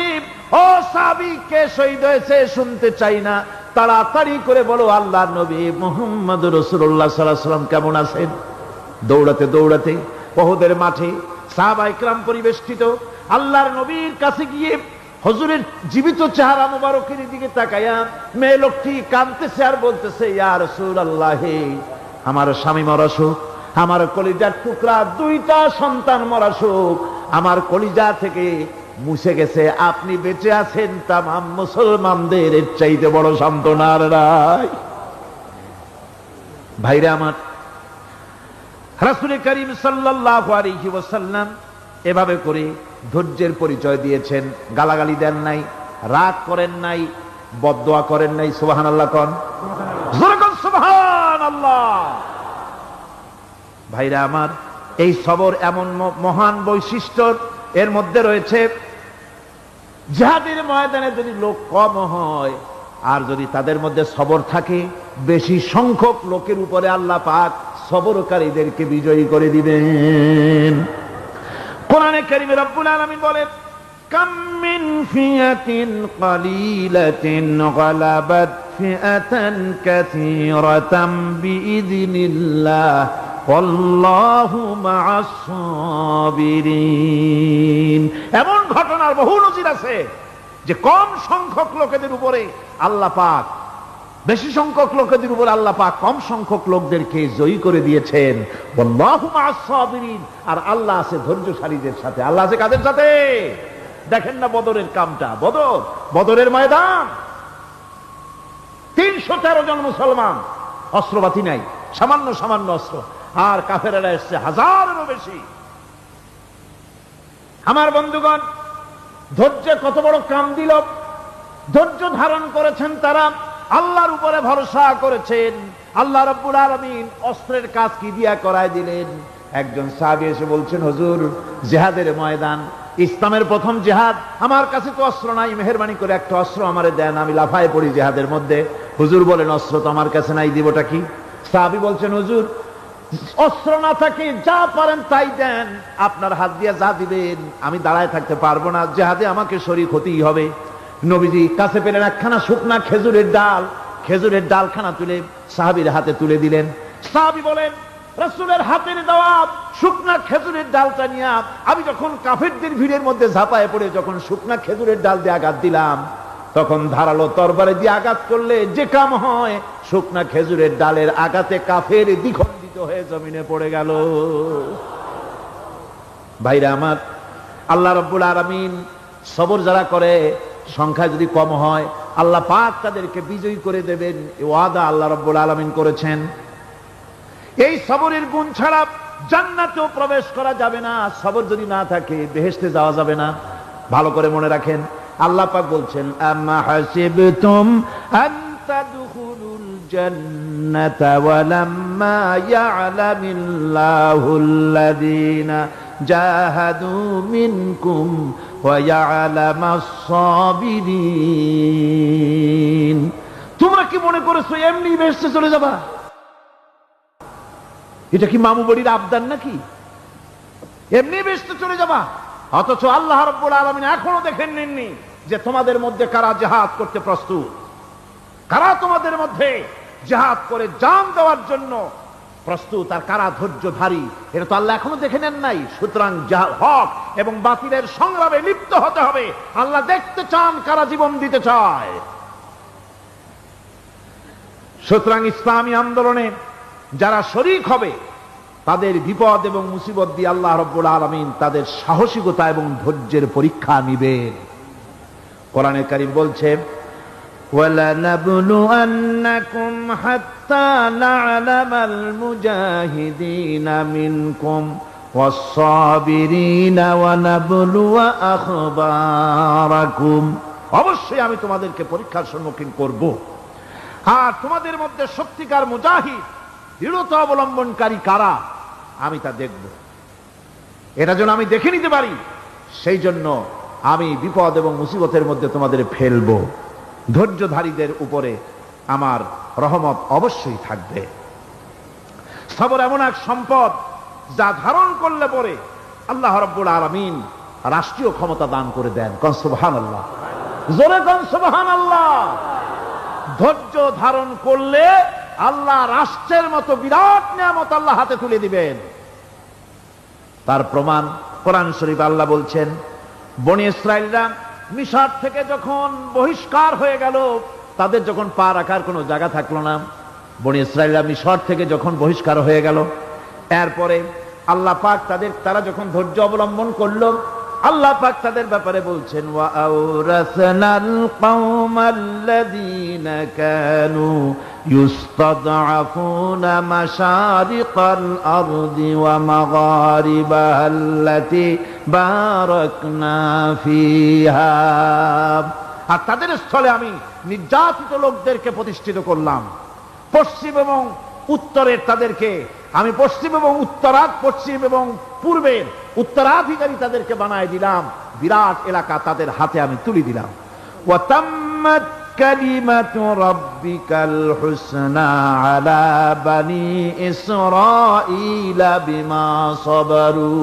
ও সাহাবী, কে শহীদ হয়েছে শুনতে চাই না, তাড়াতাড়ি করে বলো আল্লাহর নবী মুহাম্মদুর রাসূলুল্লাহ সাল্লাল্লাহু আলাইহি ওয়াসাল্লাম কেমন আছেন। দৌড়াতে দৌড়াতে ওহদের মাঠে সাহাবায়ে কেরাম পরিবেষ্টিত। আল্লাহর নবীর কাছে গিয়ে হুজুরের জীবিত চেহারা মোবারকের দিকে তাকায়া মেয়ে লোকটি কাঁদতেছে আর বলতেছে, ইয়া রাসূলুল্লাহ, আমার স্বামী মরা শোক, আমার কলিজার টুকরা দুইটা সন্তান মরা শোক, আমার কলিজা থেকে মুছে গেছে, আপনি বেঁচে আছেন, তামাম মুসলমানদের এর চাইতে বড় সান্ত্বনার নাই। ভাইরা আমার, রাসূল করিম সাল্লাল্লাহু আলাইহি ওয়াসাল্লাম এভাবে করে ধৈর্যের পরিচয় দিয়েছেন। গালাগালি দেন নাই, রাগ করেন নাই, বদদোয়া করেন নাই। সুবহানাল্লাহ কোন, জোরে কোন সুবহানাল্লাহ। ভাইরা আমার, এই সবর এমন মহান বৈশিষ্ট্য, এর মধ্যে রয়েছে জিহাদের ময়দানে যদি লোক কম হয় আর যদি তাদের মধ্যে সবর থাকে, বেশি সংখ্যক লোকের উপরে আল্লাহ পাক সবরকারীদেরকে বিজয়ী করে দিবেন। কোরআনে কারীমে রব্বুল আলামিন বলেন, কাম মিন ফিয়াতিন কালিলাতিন গালাবাত ফিআতান কাসীরাতাম বিইذনিল্লাহ আল্লাহু মা'আস সাবিরিন। এমন ঘটনার বহু নজির আছে যে কম সংখ্যক লোকেদের উপরে আল্লাহ পাক, বেশি সংখ্যক লোকেদের উপর আল্লাহ পাক কম সংখ্যক লোকদেরকে জয়ী করে দিয়েছেন। আল্লাহু মা'আস সাবিরিন, আর আল্লাহ আছে ধৈর্যশালীদের সাথে। আল্লাহ আছে কাদের সাথে? দেখেন না বদরের কামটা, বদরের ময়দান, 313 জন মুসলমান, অস্ত্রপাতি নাই, সামান্য সামান্য অস্ত্র, আর কাফেরেরা এসছে হাজারেরও বেশি। আমার বন্ধুগণ, ধৈর্য কত বড় কাম দিল। ধৈর্য ধারণ করেছেন তারা, আল্লাহর উপরে ভরসা করেছেন। আল্লাহ রাব্বুল আলামিন অস্ত্রের কাজ কি দিয়া করায় দিলেন। একজন সাহাবী এসে বলছেন, হুজুর, জিহাদের ময়দান, ইসলামের প্রথম জিহাদ, আমার কাছে তো অস্ত্র নাই, মেহেরবানি করে একটা অস্ত্র আমারে দেন, আমি লাফায় পড়ি জিহাদের মধ্যে। হুজুর বলেন, অস্ত্র তো আমার কাছে নাই, দিবটা কি? সাহাবী বলছেন, হুজুর, অস্ত্র না থাকে যা পারেন তাই দেন, আপনার হাত দিয়ে যা দিবেন আমি দাঁড়ায় থাকতে পারবো না, জিহাদে আমাকে শরীক হতেই হবে। নবীজি কাছে পেলেন একখানা শুকনা খেজুরের ডাল, খেজুরের ডালখানা তুলে সাহাবীর হাতে তুলে দিলেন। সাহাবী বলেন, রাসূলের হাতের দেওয়া শুকনা খেজুরের ডালটা নিয়ে আমি যখন কাফেরদের ভিড়ের মধ্যে ঝাঁপায় পড়ে যখন শুকনা খেজুরের ডাল দিয়ে আঘাত দিলাম, তখন ধারালো তরবারে দিয়ে আঘাত করলে যে কাম হয়, শুকনা খেজুরের ডালের আঘাতে কাফের দ্বিখণ্ডিত হয়ে জমিনে পড়ে গেল। ভাইরা আমার, আল্লাহ রাব্বুল আলামিন সবর যারা করে, সংখ্যা যদি কম হয়, আল্লাহ পাক তাদেরকে বিজয়ী করে দেবেন, এই ওয়াদা আল্লাহ রাব্বুল আলামিন করেছেন। এই সবরের গুণ ছাড়া জান্নাতেও প্রবেশ করা যাবে না। সবর যদি না থাকে বেহেশতে যাওয়া যাবে না। ভালো করে মনে রাখেন, আল্লাহ পাক বলছেন, আম্মা হাসিবতুম আন তাদখুলুল জান্নাতা ওয়া লাম্মা ইয়া'লামিল্লাহুল্লাযীনা জাহাদু মিনকুম ওয়া ইয়া'লামাস সাবিরিন। তোমরা কি মনে করেছো এমনি বেহেশতে চলে যাবা? এটা কি মামু বাড়ির আবদার নাকি? এমনি বেহেশতে চলে যাবা? অথচ আল্লাহ রাব্বুল আলামিন এখনো দেখেন নেননি যে তোমাদের মধ্যে কারা জিহাদ করতে প্রস্তুত, কারা তোমাদের মধ্যে জিহাদ করে জান দেওয়ার জন্য প্রস্তুত, আর কারা ধৈর্যধারী, এটা তো আল্লাহ এখনো দেখে নেন নাই। সুতরাং হক এবং বাতিলের সংগ্রামে লিপ্ত হতে হবে। আল্লাহ দেখতে চান কারা জীবন দিতে চায়। সুতরাং ইসলামী আন্দোলনে যারা শরীক হবে, তাদের বিপদ এবং মুসিবত দিয়ে আল্লাহ রাব্বুল আলামিন তাদের সাহসিকতা এবং ধৈর্যের পরীক্ষা নিবেন। কোরআনে কারীম বলছে, وَلَنَبْلُوَنَّكُمْ حَتَّى نَعْلَمَ الْمُجَاهِدِينَ مِنكُمْ وَالصَّابِرِينَ وَنَبْلُوَ أَخْبَارَكُمْ। অবশ্যই আমি তোমাদেরকে পরীক্ষার সম্মুখীন করব, আর তোমাদের মধ্যে সত্যিকার মুজাহিদ, দৃঢ়তা অবলম্বনকারী কারা, আমি তা দেখব। এটা যেন আমি দেখে নিতে পারি, সেই জন্য আমি বিপদ এবং মুসিবতের মধ্যে তোমাদের ফেলবো। ধৈর্যধারীদের উপরে আমার রহমত অবশ্যই থাকবে। সবর এমন এক সম্পদ যা ধারণ করলে পরে আল্লাহ রাব্বুল আলামিন রাষ্ট্রীয় ক্ষমতা দান করে দেন। কোন সুবহানাল্লাহ, জোরে কোন সুবহানাল্লাহ। ধৈর্য ধারণ করলে আল্লাহ রাষ্ট্রের মতো বিরাট নিয়ামত আল্লাহ হাতে তুলে দিবেন। তার প্রমাণ কোরআন শরীফ আল্লাহ বলছেন, বনি ইসরাইলরা মিশর থেকে যখন বহিষ্কার হয়ে গেল, তাদের যখন পা রাখার কোনো জায়গা থাকলো না, বনি ইসরাইলরা মিশর থেকে যখন বহিষ্কার হয়ে গেল, এরপরে আল্লাহ পাক তারা যখন ধৈর্য অবলম্বন করলো, আল্লাহ পাক তাদের ব্যাপারে বলছেন ওয়া আওরাসনাল কওমাল্লাযীনা কানু ইউস্তাদআফুনা মাশারিকাল আরদি ওয়া মাগারিবাহাল্লাতী বারাকনা ফিহা। আর তাদের স্থলে আমি নির্যাতিত লোকদেরকে প্রতিষ্ঠিত করলাম, পশ্চিম এবং উত্তরের তাদেরকে আমি পশ্চিম এবং পশ্চিম এবং পূর্বের উত্তরাধিকারী তাদেরকে বানায় দিলাম, বিরাট এলাকা তাদের হাতে আমি তুলে দিলাম। ওয়া তাম্মাত কালিমাতু রাব্বিকাল হুসনা আলা বানি ইসরাঈলা বিমা সাবারু।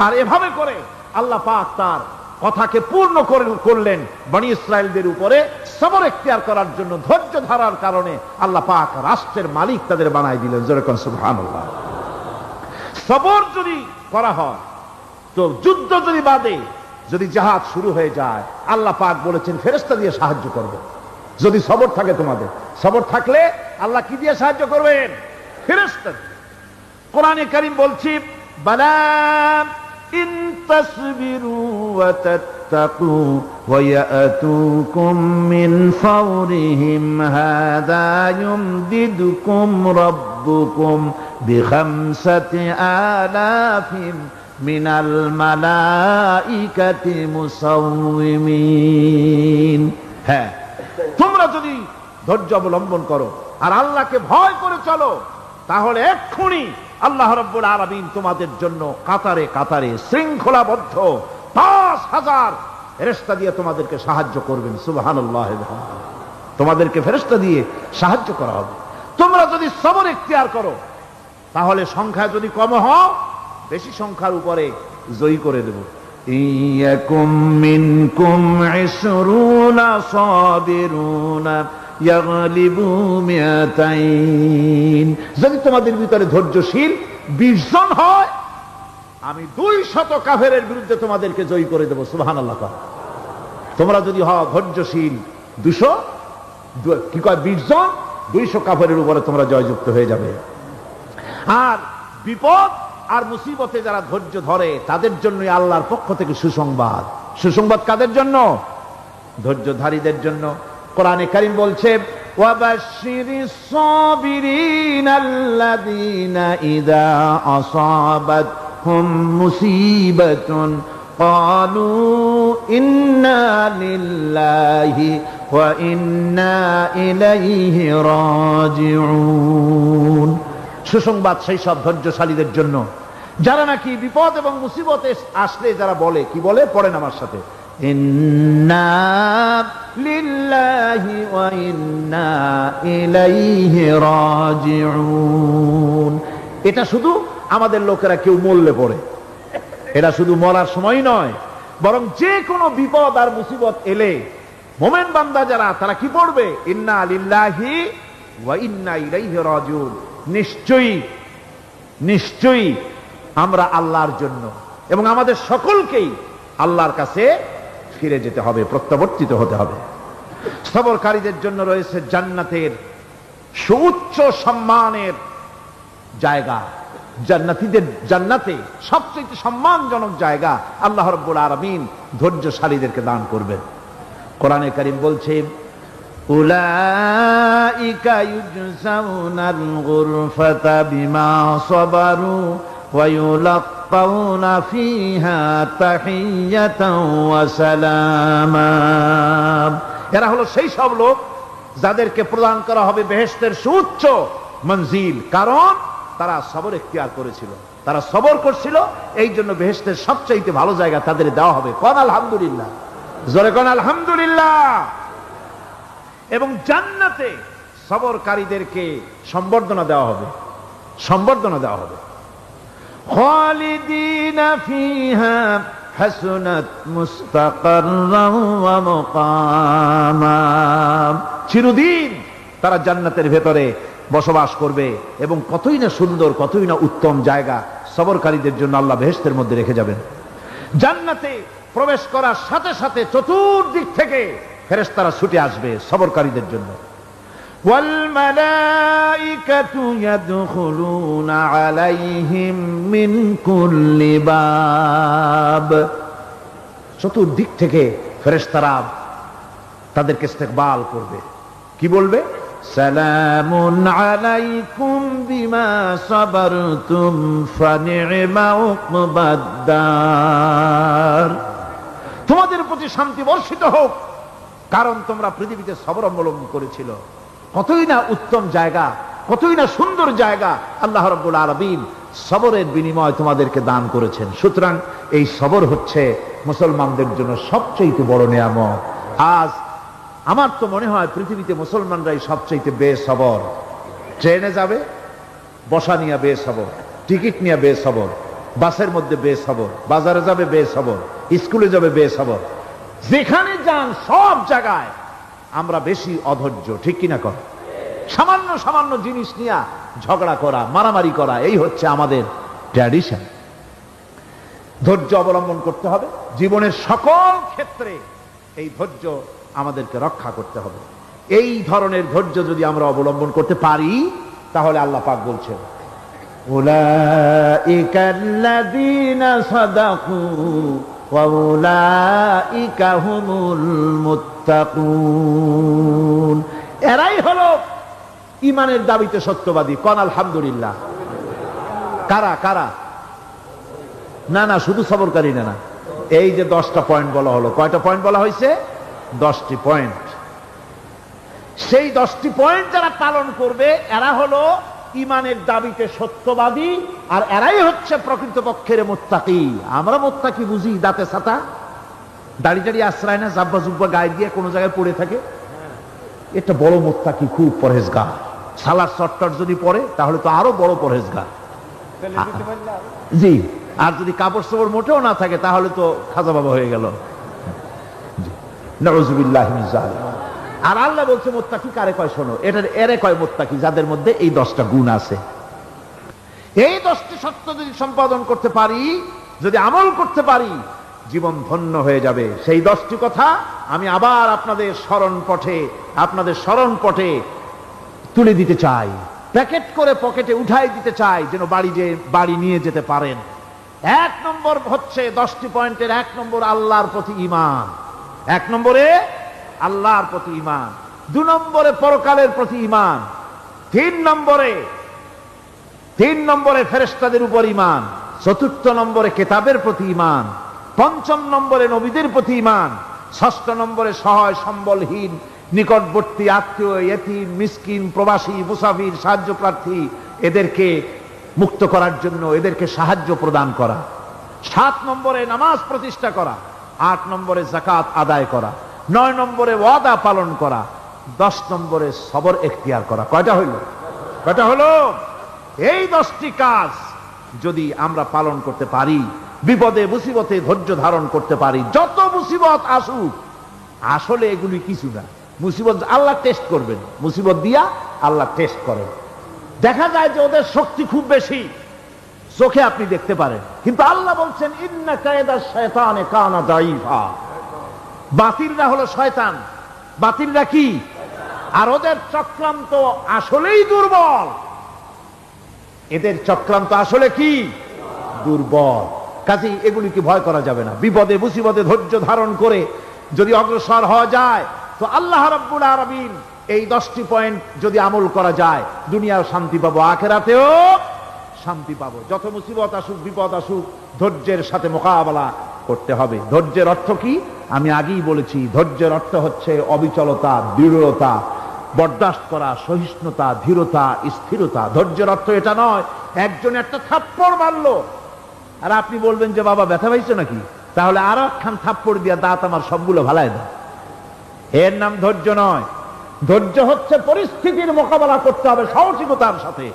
আর এভাবে করে আল্লাহ পাক তার কথাকে পূর্ণ করলেন বনি ইসরায়েলদের উপরে সবর এখতিয়ার করার জন্য, ধৈর্য ধারার কারণে আল্লাহ পাক রাষ্ট্রের মালিক তাদের বানাই দিলেন। যেরকম সুবহানাল্লাহ। সবর যদি করা হয় তো যুদ্ধ যদি বাদে, যদি জাহাজ শুরু হয়ে যায়, আল্লাহ পাক বলেছেন ফেরেশতা দিয়ে সাহায্য করবে। যদি সবর থাকে তোমাদের, সবর থাকলে আল্লাহ কি দিয়ে সাহায্য করবেন? ফেরেশতা। কোরআনে কারীম বলছি বালা ইন তাসবিরু ওয়া তাত্তাকু ওয়া ইয়াতুকুম মিন ফাওরিহিম হাযা ইউমদিদুকুম রাব্বুকুম বিখামসাতি আলাফিন মিনাল মালাইকাতি মুসাউমিন। হ্যাঁ, তোমরা যদি ধৈর্য অবলম্বন করো আর আল্লাহকে ভয় করে চলো, তাহলে এক্ষুনি আল্লাহ রাব্বুল আলামিন তোমাদের জন্য কাতারে কাতারে শৃঙ্খলাবদ্ধ ৫,০০০ ফেরেশতা দিয়ে তোমাদেরকে সাহায্য করবেন। সুবহানাল্লাহ। তোমাদেরকে ফেরেশতা দিয়ে সাহায্য করা হবে। তোমরা যদি সবর এখতিয়ার করো, তাহলে সংখ্যা যদি কম হও, বেশি সংখ্যার উপরে জয়ী করে দেব। ইয়াকুম মিনকুম ২০ সাবিরুনা ইয়াগলিবু মিয়াতাইন। যদি তোমাদের ভিতরে ধৈর্যশীল ২০ জন হয়, আমি ২০০ কাফেরের বিরুদ্ধে তোমাদেরকে জয়ী করে দেব। সুবহানাল্লাহ। তোমরা যদি হও ধৈর্যশীল ২০ জন, ২০০ কাফেরের উপরে তোমরা জয়যুক্ত হয়ে যাবে। আর বিপদ আর মুসিবতে যারা ধৈর্য ধরে, তাদের জন্যই আল্লাহর পক্ষ থেকে সুসংবাদ। সুসংবাদ কাদের জন্য? ধৈর্যধারীদের জন্য। কোরআনে কারীম বলছে ওয়াবাশশিরিস সাবিরিনাল্লাযীনা ইযা আসাবাতহুম মুসিবাতুন ক্বালু ইন্না লিল্লাহি ওয়া ইন্না ইলাইহি রাজিউন। সুসংবাদ সেই সব ধৈর্যশালীদের জন্য যারা নাকি বিপদ এবং মুসিবতে আসলে যারা বলে, কি বলে? পড়েন আমার সাথে, ইন্না লিল্লাহি ওয়া ইন্না ইলাইহি রাজিউন। এটা শুধু আমাদের লোকেরা কেউ মরলে পড়ে, এটা শুধু মরার সময় নয়, বরং যে কোনো বিপদ আর মুসিবত এলে মোমেন বান্দা যারা, তারা কি পড়বে? ইন্না লিল্লাহি ওয়া ইন্না ইলাইহি রাজিউন। নিশ্চয়ই নিশ্চয়ই আমরা আল্লাহর জন্য এবং আমাদের সকলকেই আল্লাহর কাছে ফিরে যেতে হবে, প্রত্যাবর্তিত হতে হবে। সবরকারীদের জন্য রয়েছে জান্নাতের সুউচ্চ সম্মানের জায়গা। জান্নাতে সবচেয়ে সম্মানজনক জায়গা আল্লাহ রাব্বুল আলামিন ধৈর্যশালীদেরকে দান করবেন। কোরআনে কারীম বলছে উলাইকা ইউজসাউনাল গুরফাতা বিমা সাবারু ওয়া ইউলাক্কাউনা ফিহা তাহিয়াতাও ওয়া সালামা। এরা হলো সেই সব লোক যাদেরকে প্রদান করা হবে বেহেশতের সুউচ্চ মঞ্জিল, কারণ তারা সবর এখতিয়ার করেছিল, তারা সবর করছিল, এই জন্য বেহেশতের সবচাইতে ভালো জায়গা তাদের দেওয়া হবে। কোন আলহামদুলিল্লাহ, জোরে কোন আলহামদুলিল্লাহ। এবং জান্নাতে সবরকারীদেরকে সম্বর্ধনা দেওয়া হবে, সম্বর্ধনা দেওয়া হবে। খালিদিনা ফিহা হাসুনাত মুস্তাকাররাও ওয়া মুকামা। চিরদিন তারা জান্নাতের ভেতরে বসবাস করবে এবং কতই না সুন্দর, কতই না উত্তম জায়গা সবরকারীদের জন্য আল্লাহ বেহেশতের মধ্যে রেখে যাবেন। জান্নাতে প্রবেশ করার সাথে সাথে চতুর্দিক থেকে ফেরেশতারা ছুটে আসবে সবরকারীদের জন্য। والملائكة يدخلون عليهم من كل باب। চতুর্দিক থেকে ফেরেশতারা তাদেরকে ইস্তেকবাল করবে, কি বলবে? সালামুন আলাইকুম বিমা সাবারতুম ফানি'মা উকবাদ-দার। তোমাদের প্রতি শান্তি বর্ষিত হোক, কারণ তোমরা পৃথিবীতে সবর অবলম্বন করেছিল। কতই না উত্তম জায়গা, কতই না সুন্দর জায়গা আল্লাহ রাব্বুল আলামিন সবরের বিনিময় তোমাদেরকে দান করেছেন। সুতরাং এই সবর হচ্ছে মুসলমানদের জন্য সবচেয়ে বড় নিয়ামত। আজ আমার তো মনে হয় পৃথিবীতে মুসলমানরাই সবচেয়ে বেসবর। ট্রেনে যাবে, বসা নিয়ে বেসবর, টিকিট নিয়ে বেসবর, বাসের মধ্যে বেসবর, বাজারে যাবে বেসবর, স্কুলে যাবে বেসবর, যেখানে যান সব জায়গায় আমরা বেশি অধৈর্য, ঠিক কিনা কর? সামান্য সামান্য জিনিস নিয়ে ঝগড়া করা, মারামারি করা, এই হচ্ছে আমাদের ট্র্যাডিশন। ধৈর্য অবলম্বন করতে হবে জীবনের সকল ক্ষেত্রে। এই ধৈর্য আমাদেরকে রক্ষা করতে হবে। এই ধরনের ধৈর্য যদি আমরা অবলম্বন করতে পারি, তাহলে আল্লাহ পাক বলছেন উলাইকাল্লাযীনা সাদাকু ওয়া উলাইকা হুমুল মুত্তাকুন। এরাই হলো ঈমানের দাবিতে সত্যবাদী। কোন আলহামদুলিল্লাহ। কারা কারা? না না, শুধু সবরকারী না, না, এই যে 10টা পয়েন্ট বলা হলো, কয়টা পয়েন্ট বলা হয়েছে? 10টি পয়েন্ট। সেই 10টি পয়েন্ট যারা পালন করবে এরা হলো ঈমানের দাবিতে সত্যবাদী, আর এরাই হচ্ছে প্রকৃতপক্ষের মুত্তাকি। আমরা মুত্তাকি বুঝি দাঁতে ছাতা, দাড়ি টাড়ি আশ্রয় না, জাব্বা জুব্বা গায়ে দিয়ে কোনো জায়গায় পড়ে থাকে, এটা বড় মুত্তাকি, খুব পরহেজগার। সালার চট্টর যদি পড়ে তাহলে তো আরো বড় পরহেজগার। জি, আর যদি কাপড় চোপড় মোটেও না থাকে তাহলে তো খাজা বাবা হয়ে গেল। নাউযুবিল্লাহি মিন যালিক। আর আল্লাহ বলছে মুত্তাকি কারে কয় শোনো, এটার এরে কয় মুত্তাকি যাদের মধ্যে এই 10টা গুণ আছে। এই 10টি সত্য যদি সম্পাদন করতে পারি, যদি আমল করতে পারি, জীবন ধন্য হয়ে যাবে। সেই 10টি কথা আমি আবার আপনাদের স্মরণ পটে তুলে দিতে চাই, প্যাকেট করে পকেটে উঠাই দিতে চাই, যেন বাড়ি নিয়ে যেতে পারেন। 1 নম্বর হচ্ছে 10টি পয়েন্টের 1 নম্বর আল্লাহর প্রতি ঈমান। 1 নম্বরে আল্লাহর প্রতি ঈমান, 2 নম্বরে পরকালের প্রতি ঈমান, 3 নম্বরে ফেরেশতাদের উপর ঈমান, 4র্থ নম্বরে কিতাবের প্রতি ঈমান, 5ম নম্বরে নবীদের প্রতি ঈমান, 6ষ্ঠ নম্বরে সহায় সম্বলহীন নিকটবর্তী আত্মীয়, ইয়েতিম, মিসকিন, প্রবাসী, মুসাফির, সাহায্য প্রার্থী, এদেরকে মুক্ত করার জন্য এদেরকে সাহায্য প্রদান করা, 7 নম্বরে নামাজ প্রতিষ্ঠা করা, 8 নম্বরে যাকাত আদায় করা, 9 নম্বরে ওয়াদা পালন করা, 10 নম্বরে সবর এখতিয়ার করা। কয়টা হলো? এই 10টি কাজ যদি আমরা পালন করতে পারি, বিপদে মুসিবতে ধৈর্য ধারণ করতে পারি, যত মুসিবত আসুক, আসলে এগুলি কিছু না। মুসিবত আল্লাহ টেস্ট করবেন, মুসিবত দিয়া আল্লাহ টেস্ট করেন। দেখা যায় যে ওদের শক্তি খুব বেশি, চোখে আপনি দেখতে পারেন, কিন্তু আল্লাহ বলছেন ইন্না কায়দা শায়তানে কানা দাঈফা। বাতিলরা হলো শয়তান, বাতিলরা কি? আর ওদের চক্রান্ত আসলেই দুর্বল। এদের চক্রান্ত আসলে কি? দুর্বল। কাজেই এগুলিকে ভয় করা যাবে না। বিপদে মুসিবতে ধৈর্য ধারণ করে যদি অগ্রসর হওয়া যায়, তো আল্লাহ রাব্বুল আলামিন এই 10টি পয়েন্ট যদি আমল করা যায়, দুনিয়াও শান্তি পাবো, আখিরাতেও শান্তি পাবো। যত মুসিবত আসুক, বিপদ আসুক, ধৈর্যের সাথে মোকাবেলা করতে হবে। ধৈর্যের অর্থ কি? আমি আগেই বলেছি, ধৈর্যের অর্থ হচ্ছে অবিচলতা, দৃঢ়তা, বরদাস্ত করা, সহিষ্ণুতা, ধীরতা, স্থিরতা। ধৈর্যের অর্থ এটা নয় একজন একটা থাপ্পড় মারলো আর আপনি বলবেন যে বাবা ব্যথা পাইছো নাকি, তাহলে আরো একখান থাপ্পড় দিয়া দাঁত আমার সবগুলো ভালাই দেয়। এর নাম ধৈর্য নয়। ধৈর্য হচ্ছে পরিস্থিতির মোকাবেলা করতে হবে সাহসিকতার সাথে,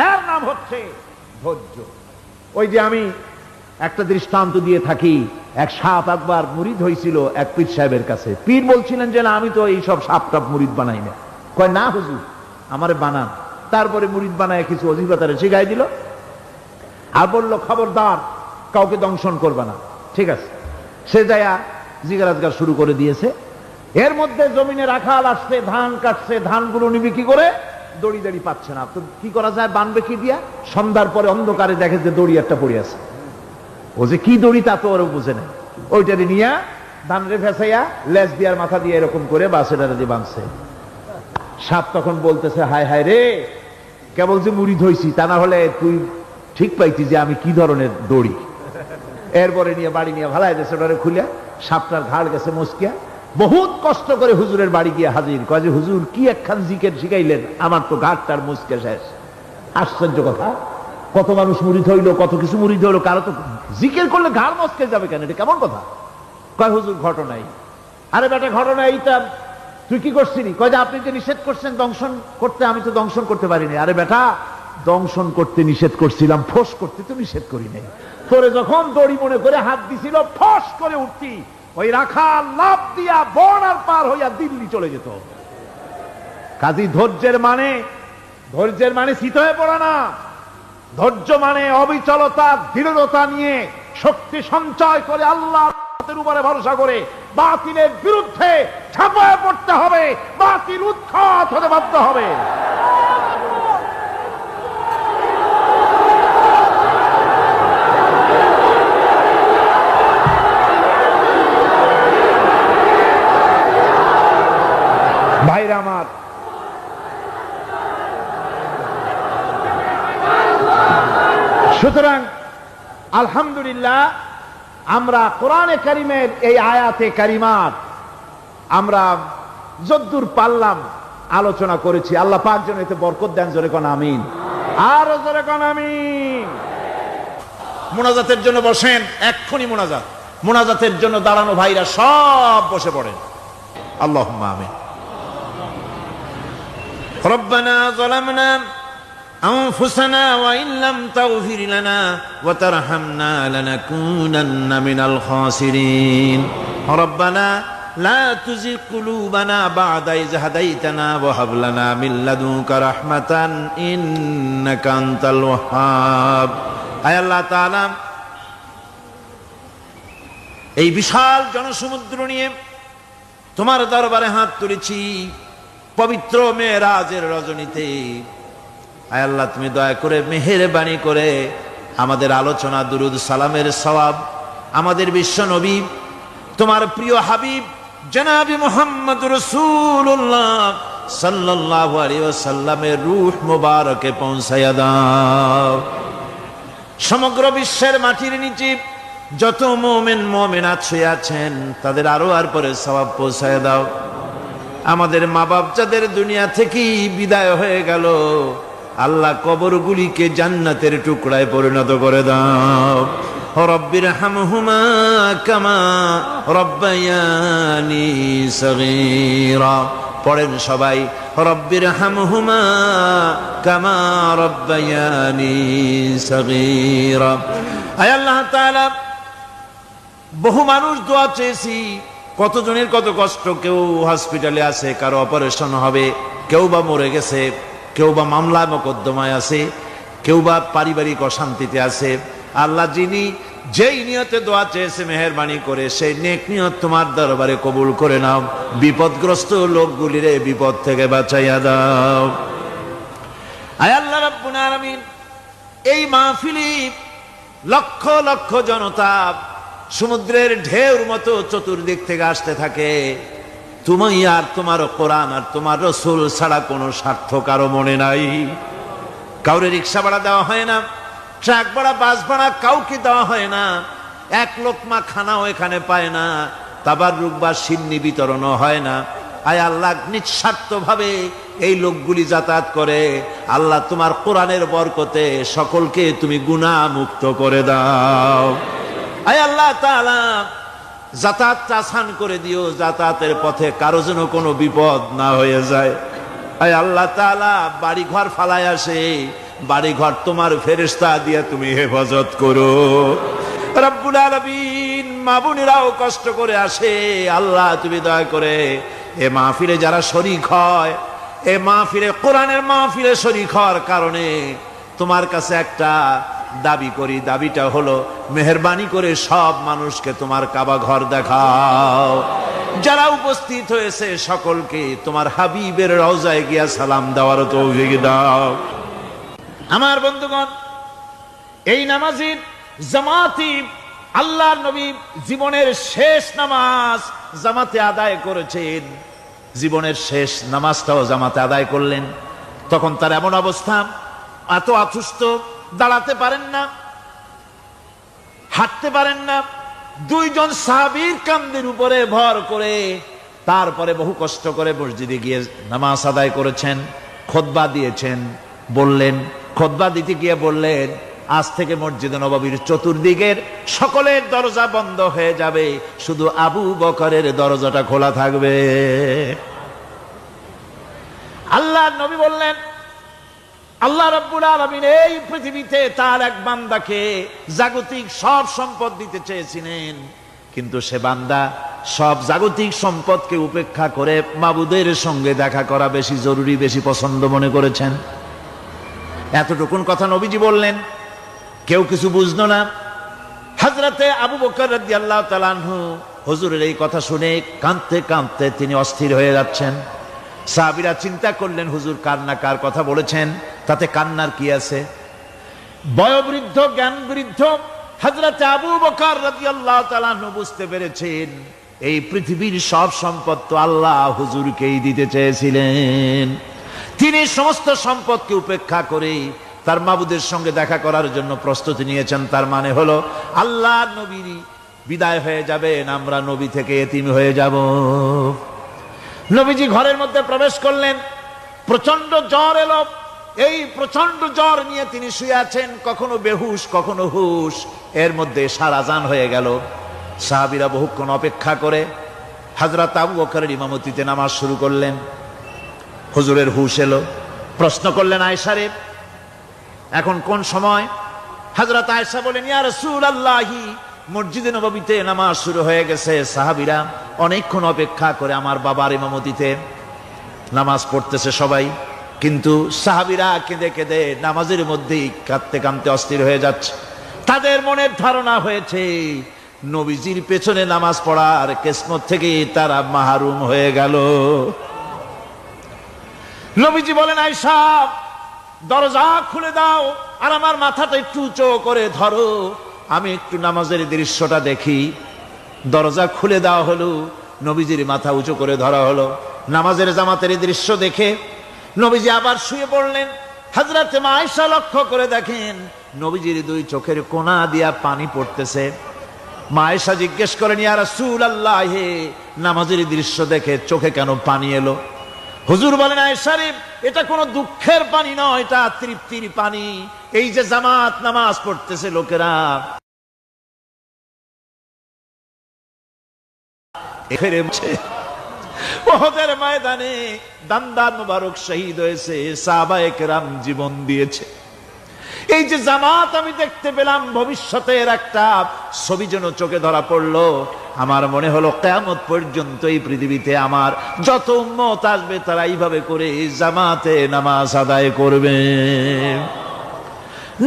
এর নাম হচ্ছে ধৈর্য। ওই যে আমি একটা দৃষ্টান্ত দিয়ে থাকি, এক সাপ একবার মুরিদ হয়েছিল এক পীর সাহেবের কাছে। পীর বলছিলেন যে না, আমি তো এইসব সাপ টাপ মুরিদ বানাই না। কয় না হুজুর, আমারে বানান। তারপরে মুরিদ বানায় কিছু অজিফাতারে শিখাই দিল আর বললো খবরদার কাউকে দংশন করবে না। ঠিক আছে, সে যায়া জিজ্ঞাসা শুরু করে দিয়েছে। এর মধ্যে জমিনে রাখাল আসছে, ধান কাটছে, ধানগুলো নিবি কি করে? দড়ি দাড়ি পাচ্ছে না, তো কি করা যায়? বানবে কি দিয়া? সন্ধ্যার পরে অন্ধকারে দেখে যে দড়ি একটা পড়ে আছে, ও যে কি দড়ি তা তো ওরা বুঝে নেই, ওইটারে নিয়ে ধান রে ফেসাইয়া লেজ দিয়ার মাথা দিয়ে এরকম করে বাসেটারে দিয়ে বাঁধছে। সাপ তখন বলতেছে, হায় হায় রে, কেবল যে মুড়ি ধইছি, তা না হলে তুই ঠিক পাইতি যে আমি কি ধরনের দড়ি। এরপরে নিয়ে বাড়ি নিয়ে ভালাই দিয়েছে, ওটারে খুলিয়া সাপটার ঘাড় গেছে মস্কিয়া। বহুত কষ্ট করে হুজুরের বাড়ি গিয়ে হাজির, কয় যে হুজুর কি একখান জিকের শিখাইলেন, আমার তো ঘাটটার মুসকে শেষ। আশ্চর্য কথা, কত মানুষ মুড়িদ হইলো, কত কিছু মুড়িদ হইলো, কারো তো জিকের করলে ঘাড় মস্কে যাবে কেন? এটা কেমন কথা? কয় হুজুর ঘটনাই। আরে বেটা ঘটনা এইটা, তুই কি করছিলি? কয় যে আপনি যে নিষেধ করছেন দংশন করতে, আমি তো দংশন করতে পারিনি। আরে বেটা, দংশন করতে নিষেধ করছিলাম, ফোঁস করতে তো নিষেধ করি নাই। তোরে যখন দড়ি মনে করে হাত দিছিল, ফোঁস করে উঠতি, ওই রাখা লাভ দিয়া বর্ডার পার হইয়া দিল্লি চলে যেত। কাজী ধৈর্যের মানে শীত হয়ে পড়া না। ধৈর্য মানে অবিচলতা, দৃঢ়তা নিয়ে শক্তি সঞ্চয় করে আল্লাহর উপরে ভরসা করে বাতিলের বিরুদ্ধে ঝাঁপায় পড়তে হবে, বাতিল উৎখাত হতে বাধ্য হবে। ভাইরা আমার, সুতরাং আলহামদুলিল্লাহ আমরা কোরআনে কারিমের এই আয়াতে কারিমাত আমরা যদ্দূর পারলাম আলোচনা করেছি। আল্লাহ পাক যেন এতে বরকত দেন। জোরে কোন আমিন, আরো জোরে কোন আমিন। মোনাজাতের জন্য বসেন, এক্ষুনি মোনাজাতের জন্য দাঁড়ানো ভাইরা সব বসে পড়েন। আল্লাহুম্মা আমিন। ربنا ظلمنا أنفسنا وإن لم تغفر لنا وترحمنا لنكونن من الخاسرين ربنا لا تزغ قلوبنا بعد إذ هديتنا وهب لنا من لدنك رحمة إنك أنت الوهاب আয় আল্লাহ তাআলা, এই বিশাল জনসমুদ্র নিয়ে তোমার দরবারে হাত তুলেছি পবিত্র মেরাজের রজনীতে। আয় আল্লাহ, তুমি দয়া করে মেহেরবানি করে আমাদের আলোচনা, দুরুদ সালামের সওয়াব আমাদের বিশ্ব নবী তোমার প্রিয় হাবিব জনাবে মুহাম্মদ রাসূলুল্লাহ সাল্লাল্লাহু আলাইহি ওয়াসাল্লামের রূহ মুবারকে পৌঁছায়া দাও। সমগ্র বিশ্বের মাটির নিচে যত মুমিন মুমিনাত শুয়ে আছেন তাদের আরো আর পরে সওয়াব পৌঁছায়া দাও। আমাদের মা বাপ যাদের দুনিয়া থেকেই বিদায় হয়ে গেল, আল্লাহ কবরগুলিকে জান্নাতের টুকরায় পরিণত করে দাও। রব্বির হামহুমা কামা রব্বায়ানি সগীরা। পড়েন সবাই, রব্বির হামহুমা কামা রব্বায়ানি সগীরা। আয় আল্লাহ তাআলা, বহু মানুষ দোয়া চেয়েছি, কতজনের কত কষ্ট, কেউ হসপিটালে আছে, কারো অপারেশন হবে, কেউ বা মরে গেছে, কেউ বা মামলা মোকদ্দমায় আছে, কেউ বা পারিবারিক অশান্তিতে আছে। আল্লাহ যিনি যেই নিয়তে দোয়া চেয়েছে মেহেরবানি করে সেই নেক নিয়ত তোমার দরবারে কবুল করে নাও। বিপদগ্রস্ত লোকগুলিরে বিপদ থেকে বাঁচাইয়া দাও। আয় আল্লাহ রাব্বুল আলামিন, এই মাহফিলে লক্ষ লক্ষ জনতা সমুদ্রের ঢেউর মতো চতুর্দিক থেকে আসতে থাকে। তুমি আর তোমার কোরআন আর তোমার রসুল ছাড়া কোনো স্বার্থ কারো মনে নাই। কাউরে রিক্সা ভাড়া দেওয়া হয় না, ট্রাক ভাড়া, বাস ভাড়া কাউকে দেওয়া হয় না, এক লোকমা খানাও এখানে পায় না, তাবাররুক বা সিন্নি বিতরণও হয় না। আয় আল্লাহ, নিঃস্বার্থ ভাবে এই লোকগুলি যাতায়াত করে। আল্লাহ, তোমার কোরআনের বরকতে সকলকে তুমি গুনাহ মুক্ত করে দাও। আয় আল্লাহ তাআলা, যাতায়াতটা আসান করে দিও, যাতায়াতের পথে কারো যেন কোনো বিপদ না হয়ে যায়। আয় আল্লাহ তাআলা, বাড়ি ঘর ফালায় আসে, বাড়ি ঘর তোমার ফেরেশতা দিয়ে তুমি হেফাজত করো। রব্বুল আলামিন, মা বোনেরাও কষ্ট করে আসে, আল্লাহ তুমি দয়া করে এ মাহফিলে যারা শরীক হয়, এ মাহফিলে কোরআনের মাহফিলে শরীক হওয়ার কারণে তোমার কাছে একটা দাবি করি। দাবিটা হলো, মেহেরবানি করে সব মানুষকে তোমার কাবা ঘর দেখাও। যারা উপস্থিত হয়েছে সকলকে তোমার হাবিবের রওজায় গিয়া সালাম দেওয়ার তৌফিক দাও। আমার বন্ধুগণ, এই নামাজের জামাতি আল্লাহর নবী জীবনের শেষ নামাজ জামাতে আদায় করেছেন। জীবনের শেষ নামাজটাও জামাতে আদায় করলেন। তখন তার এমন অবস্থা, এত অসুস্থ, দাঁড়াতে পারেন না, হাঁটতে পারেন না। দুইজন সাহাবীর কাঁধের উপরে ভর করে তারপরে বহু কষ্ট করে মসজিদে গিয়ে নামাজ আদায় করেছেন। খুতবা দিয়েছেন, বললেন, খুতবা দিতে গিয়ে বললেন, আজ থেকে মসজিদে নববীর চতুর্দিকের সকলের দরজা বন্ধ হয়ে যাবে, শুধু আবু বকরের দরজাটা খোলা থাকবে। আল্লাহর নবী বললেন, আল্লাহ রাব্বুল আলামিন এই পৃথিবীতে তার এক বান্দাকে জাগতিক সব সম্পদ দিতে চেয়েছিলেন, কিন্তু সে বান্দা সব জাগতিক সম্পদকে উপেক্ষা করে মাবুদের সঙ্গে দেখা করা বেশি জরুরি, বেশি পছন্দ মনে করেছেন। এতটুকুন কথা নবীজি বললেন, কেউ কিছু বুঝলো না। হযরতে আবু বকর রাদিয়াল্লাহু তাআলা আনহু হুজুরের এই কথা শুনে কাঁদতে কাঁদতে তিনি অস্থির হয়ে যাচ্ছেন। সাহাবীরা চিন্তা করলেন, হুজুর কান্না কার কথা বলেছেন, তাতে কান্নার কি আছে? বয়োবৃদ্ধ, জ্ঞান বৃদ্ধ হযরতে আবু বকর রাদিয়াল্লাহু তাআলা আনহু বুঝতে পেরেছেন এই পৃথিবীর সব সম্পদ তো আল্লাহ হুজুরকেই দিতে চেয়েছিলেন। তিনি সমস্ত সম্পদকে উপেক্ষা করে তার মাবুদের সঙ্গে দেখা করার জন্য প্রস্তুতি নিয়েছেন। তার মানে হলো আল্লাহ নবীর বিদায় হয়ে যাবেন, আমরা নবী থেকে এতিম হয়ে যাব। নবীজি ঘরের মধ্যে প্রবেশ করলেন, প্রচন্ড জ্বর এলো। এই প্রচন্ড জ্বর নিয়ে তিনি শুয়ে আছেন, কখনো বেহুশ কখনো হুশ। এর মধ্যে এশার আজান হয়ে গেল। সাহাবীরা বহুক্ষণ অপেক্ষা করে হযরত আবু বকরের ইমামতিতে নামাজ শুরু করলেন। হুজুরের হুশ এলো, প্রশ্ন করলেন, আয়েশা রে, এখন কোন সময়? হযরত আয়েশা বলেন, ইয়া রাসূলুল্লাহি, মসজিদে নববীতে নামাজ শুরু হয়ে গেছে। সাহাবীরা অনেকক্ষণ অপেক্ষা করে আমার বাবার ইমামতিতে নামাজ পড়তেছে সবাই, কিন্তু সাহাবীরা কেঁদে কেঁদে নামাজের মধ্যেই কাঁদতে কাঁদতে অস্থির হয়ে যাচ্ছে। তাদের মনের ধারণা হয়েছে নবীজির পেছনে নামাজ পড়ার কিসমত থেকে তারা মাহরুম হয়ে গেল। নবীজি বলেন, আয়েশা দরজা খুলে দাও আর আমার মাথাটা একটু উঁচু করে ধরো, আমি একটু নামাজের দৃশ্যটা দেখি। দরজা খুলে দেওয়া হলো, নবীজির মাথা উঁচু করে ধরা হলো। নামাজের জামাতের দৃশ্য দেখে নবীজি আবার শুয়ে পড়লেন। হযরতে মা আয়েশা লক্ষ্য করে দেখেন নবীজির দুই চোখের কোনা দিয়া পানি পড়তেছে। মা আয়েশা জিজ্ঞেস করেন, ইয়া রাসূলুল্লাহ, হে নামাজের দৃশ্য দেখে চোখে কেন পানি এলো? হুজুর বলেন, আয়েশা রে, এটা কোনো দুঃখের পানি নয়, এটা তৃপ্তির পানি। এই যে জামাত নামাজ পড়তেছে লোকেরা, ওহদের ময়দানে দান্দান মুবারক শহীদ হয়েছে, সাহাবায়ে কেরাম জীবন দিয়েছে। এই যে জামাত আমি দেখতে পেলাম, ভবিষ্যতের একটা ছবি যেন চোখে ধরা পড়লো। আমার মনে হলো কিয়ামত পর্যন্ত এই পৃথিবীতে আমার যত উম্মত আসবে তারা এইভাবে করে জামাতে নামাজ আদায় করবে।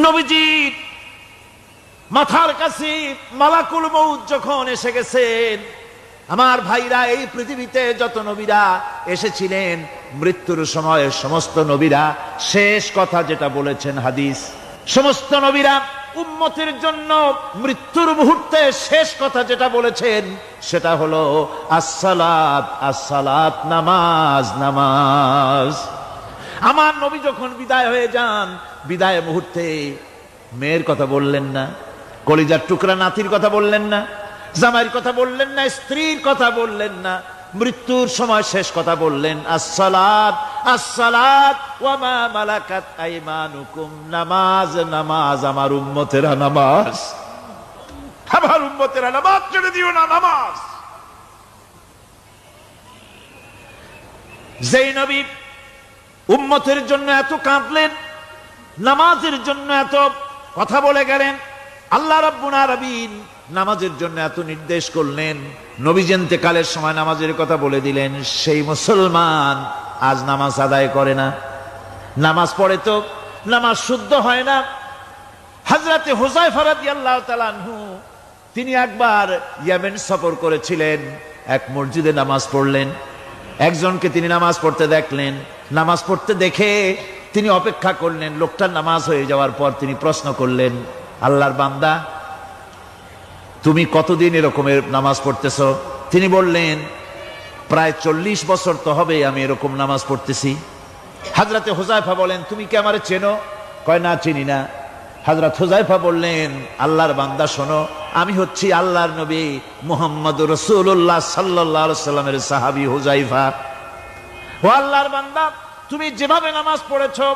নবীজি মাথার কাছে মালাকুল মউত যখন এসে গেছেন, আমার ভাইরা, এই পৃথিবীতে যত নবীরা এসেছিলেন মৃত্যুর সময় সমস্ত নবীরা শেষ কথা যেটা বলেছেন, হাদিস, সমস্ত নবীরা উম্মতের জন্য মৃত্যুর মুহূর্তে শেষ কথা যেটা বলেছেন সেটা হলো আসসালাত, আসসালাত, নামাজ, নামাজ। আমার নবী যখন বিদায় হয়ে যান, বিদায় মুহূর্তে মেয়ের কথা বললেন না, কলিজার টুকরা নাতির কথা বললেন না, জামাইয়ের কথা বললেন না, স্ত্রীর কথা বললেন না। মৃত্যুর সময় শেষ কথা বললেন, আসসালাত, আসসালাত ওয়া মা মালাকাত আইমানুকুম, নামাজ, নামাজ, আমার উম্মতেরা নামাজ, আমার উম্মতেরা নামাজ ছেড়ে দিও না, নামাজ। যেই নবী উম্মতের জন্য এত কাঁদলেন, নামাজের জন্য এত কথা বলে গেলেন, আল্লাহ রাব্বুল আলামিন নামাজের জন্য এত নির্দেশ করলেন, নবীজি ইন্তেকালের সময় নামাজের কথা বলে দিলেন, সেই মুসলমান আজ নামাজ আদায় করে না। নামাজ পড়ে তো নামাজ শুদ্ধ হয় না। হযরতে হুযায়ফা রাদিয়াল্লাহু তাআলা আনহু তিনি একবার ইয়েমেন সফর করেছিলেন। এক মসজিদে নামাজ পড়লেন। একজনকে তিনি নামাজ পড়তে দেখলেন। নামাজ পড়তে দেখে তিনি অপেক্ষা করলেন। লোকটার নামাজ হয়ে যাওয়ার পর তিনি প্রশ্ন করলেন, আল্লাহর বান্দা, তুমি কতদিন এরকমের নামাজ পড়তেছ? তিনি বললেন, প্রায় 40 বছর তো হবে আমি এরকম নামাজ পড়তেছি। হযরতে হুযায়ফা বলেন, তুমি কি আমারে চেনো? কয়, না, চিনি না। হযরত হুযায়ফা বললেন, আল্লাহর বান্দা শোনো, আমি হচ্ছি আল্লাহর নবী মুহাম্মদুর রাসূলুল্লাহ সাল্লাল্লাহু আলাইহি ওয়াসাল্লামের সাহাবী হুযায়ফা। ও আল্লাহর বান্দা, তুমি যেভাবে নামাজ পড়েছো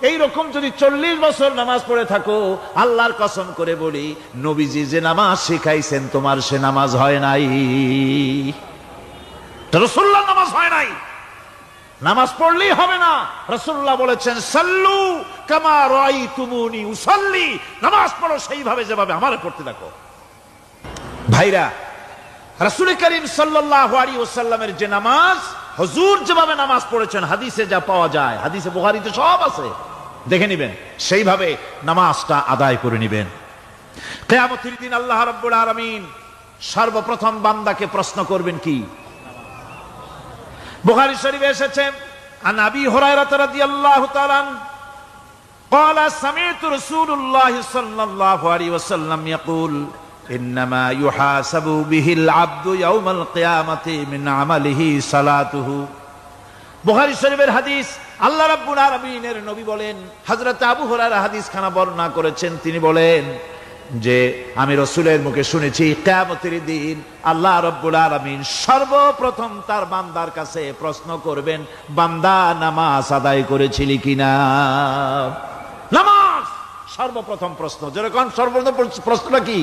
এইরকম যদি 40 বছর নামাজ পড়ে থাকো, আল্লাহর কসম করে বলি, নবীজি যে নামাজ শিখাইছেন তোমার সে নামাজ হয় নাই। রাসূলুল্লাহ নামাজ হয় নাই, নামাজ পড়লেই হবে না। রাসূলুল্লাহ বলেছেন, সাল্লু কামা রাআইতুমুনি উসাল্লি, নামাজ পড়ো সেইভাবে যেভাবে আমারে পড়তে দেখো। ভাইরা, রাসূল করিম সাল্লাল্লাহু আলাইহি ওয়াসাল্লামের যে নামাজ, হুজুর যেভাবে নামাজ পড়েছেন, হাদিসে যা পাওয়া যায়, হাদিসে বুখারীতে সব আছে, দেখে নেবেন, সেইভাবে নামাজটা আদায় করে নেবেন। কিয়ামতের দিন আল্লাহ রাব্বুল আলামিন সর্বপ্রথম বান্দাকে প্রশ্ন করবেন কি? বুখারী শরীফে এসেছে, আন আবি হুরায়রা রাদিয়াল্লাহু তাআলা قال سمعت رسول الله صلى الله عليه وسلم يقول إنما يحاسب به العبد يوم القيامة من عمله صلاته। বুখারী শরীফের হাদিস। আল্লাহ রাব্বুল আলামিনের নবী বলেন, হযরত আবু হুরায়রা হাদিস খানা বর্ণনা করেছেন, তিনি বলেন যে আমি রাসূলের মুখে শুনেছি, কিয়ামতের দিন আল্লাহ রাব্বুল আলামিন সর্বপ্রথম তার বান্দার কাছে প্রশ্ন করবেন, বান্দা নামাজ আদায় করেছিলি কিনা? নামাজ সর্বপ্রথম প্রশ্ন। যেরকম সর্বপ্রথম প্রশ্নটা কি?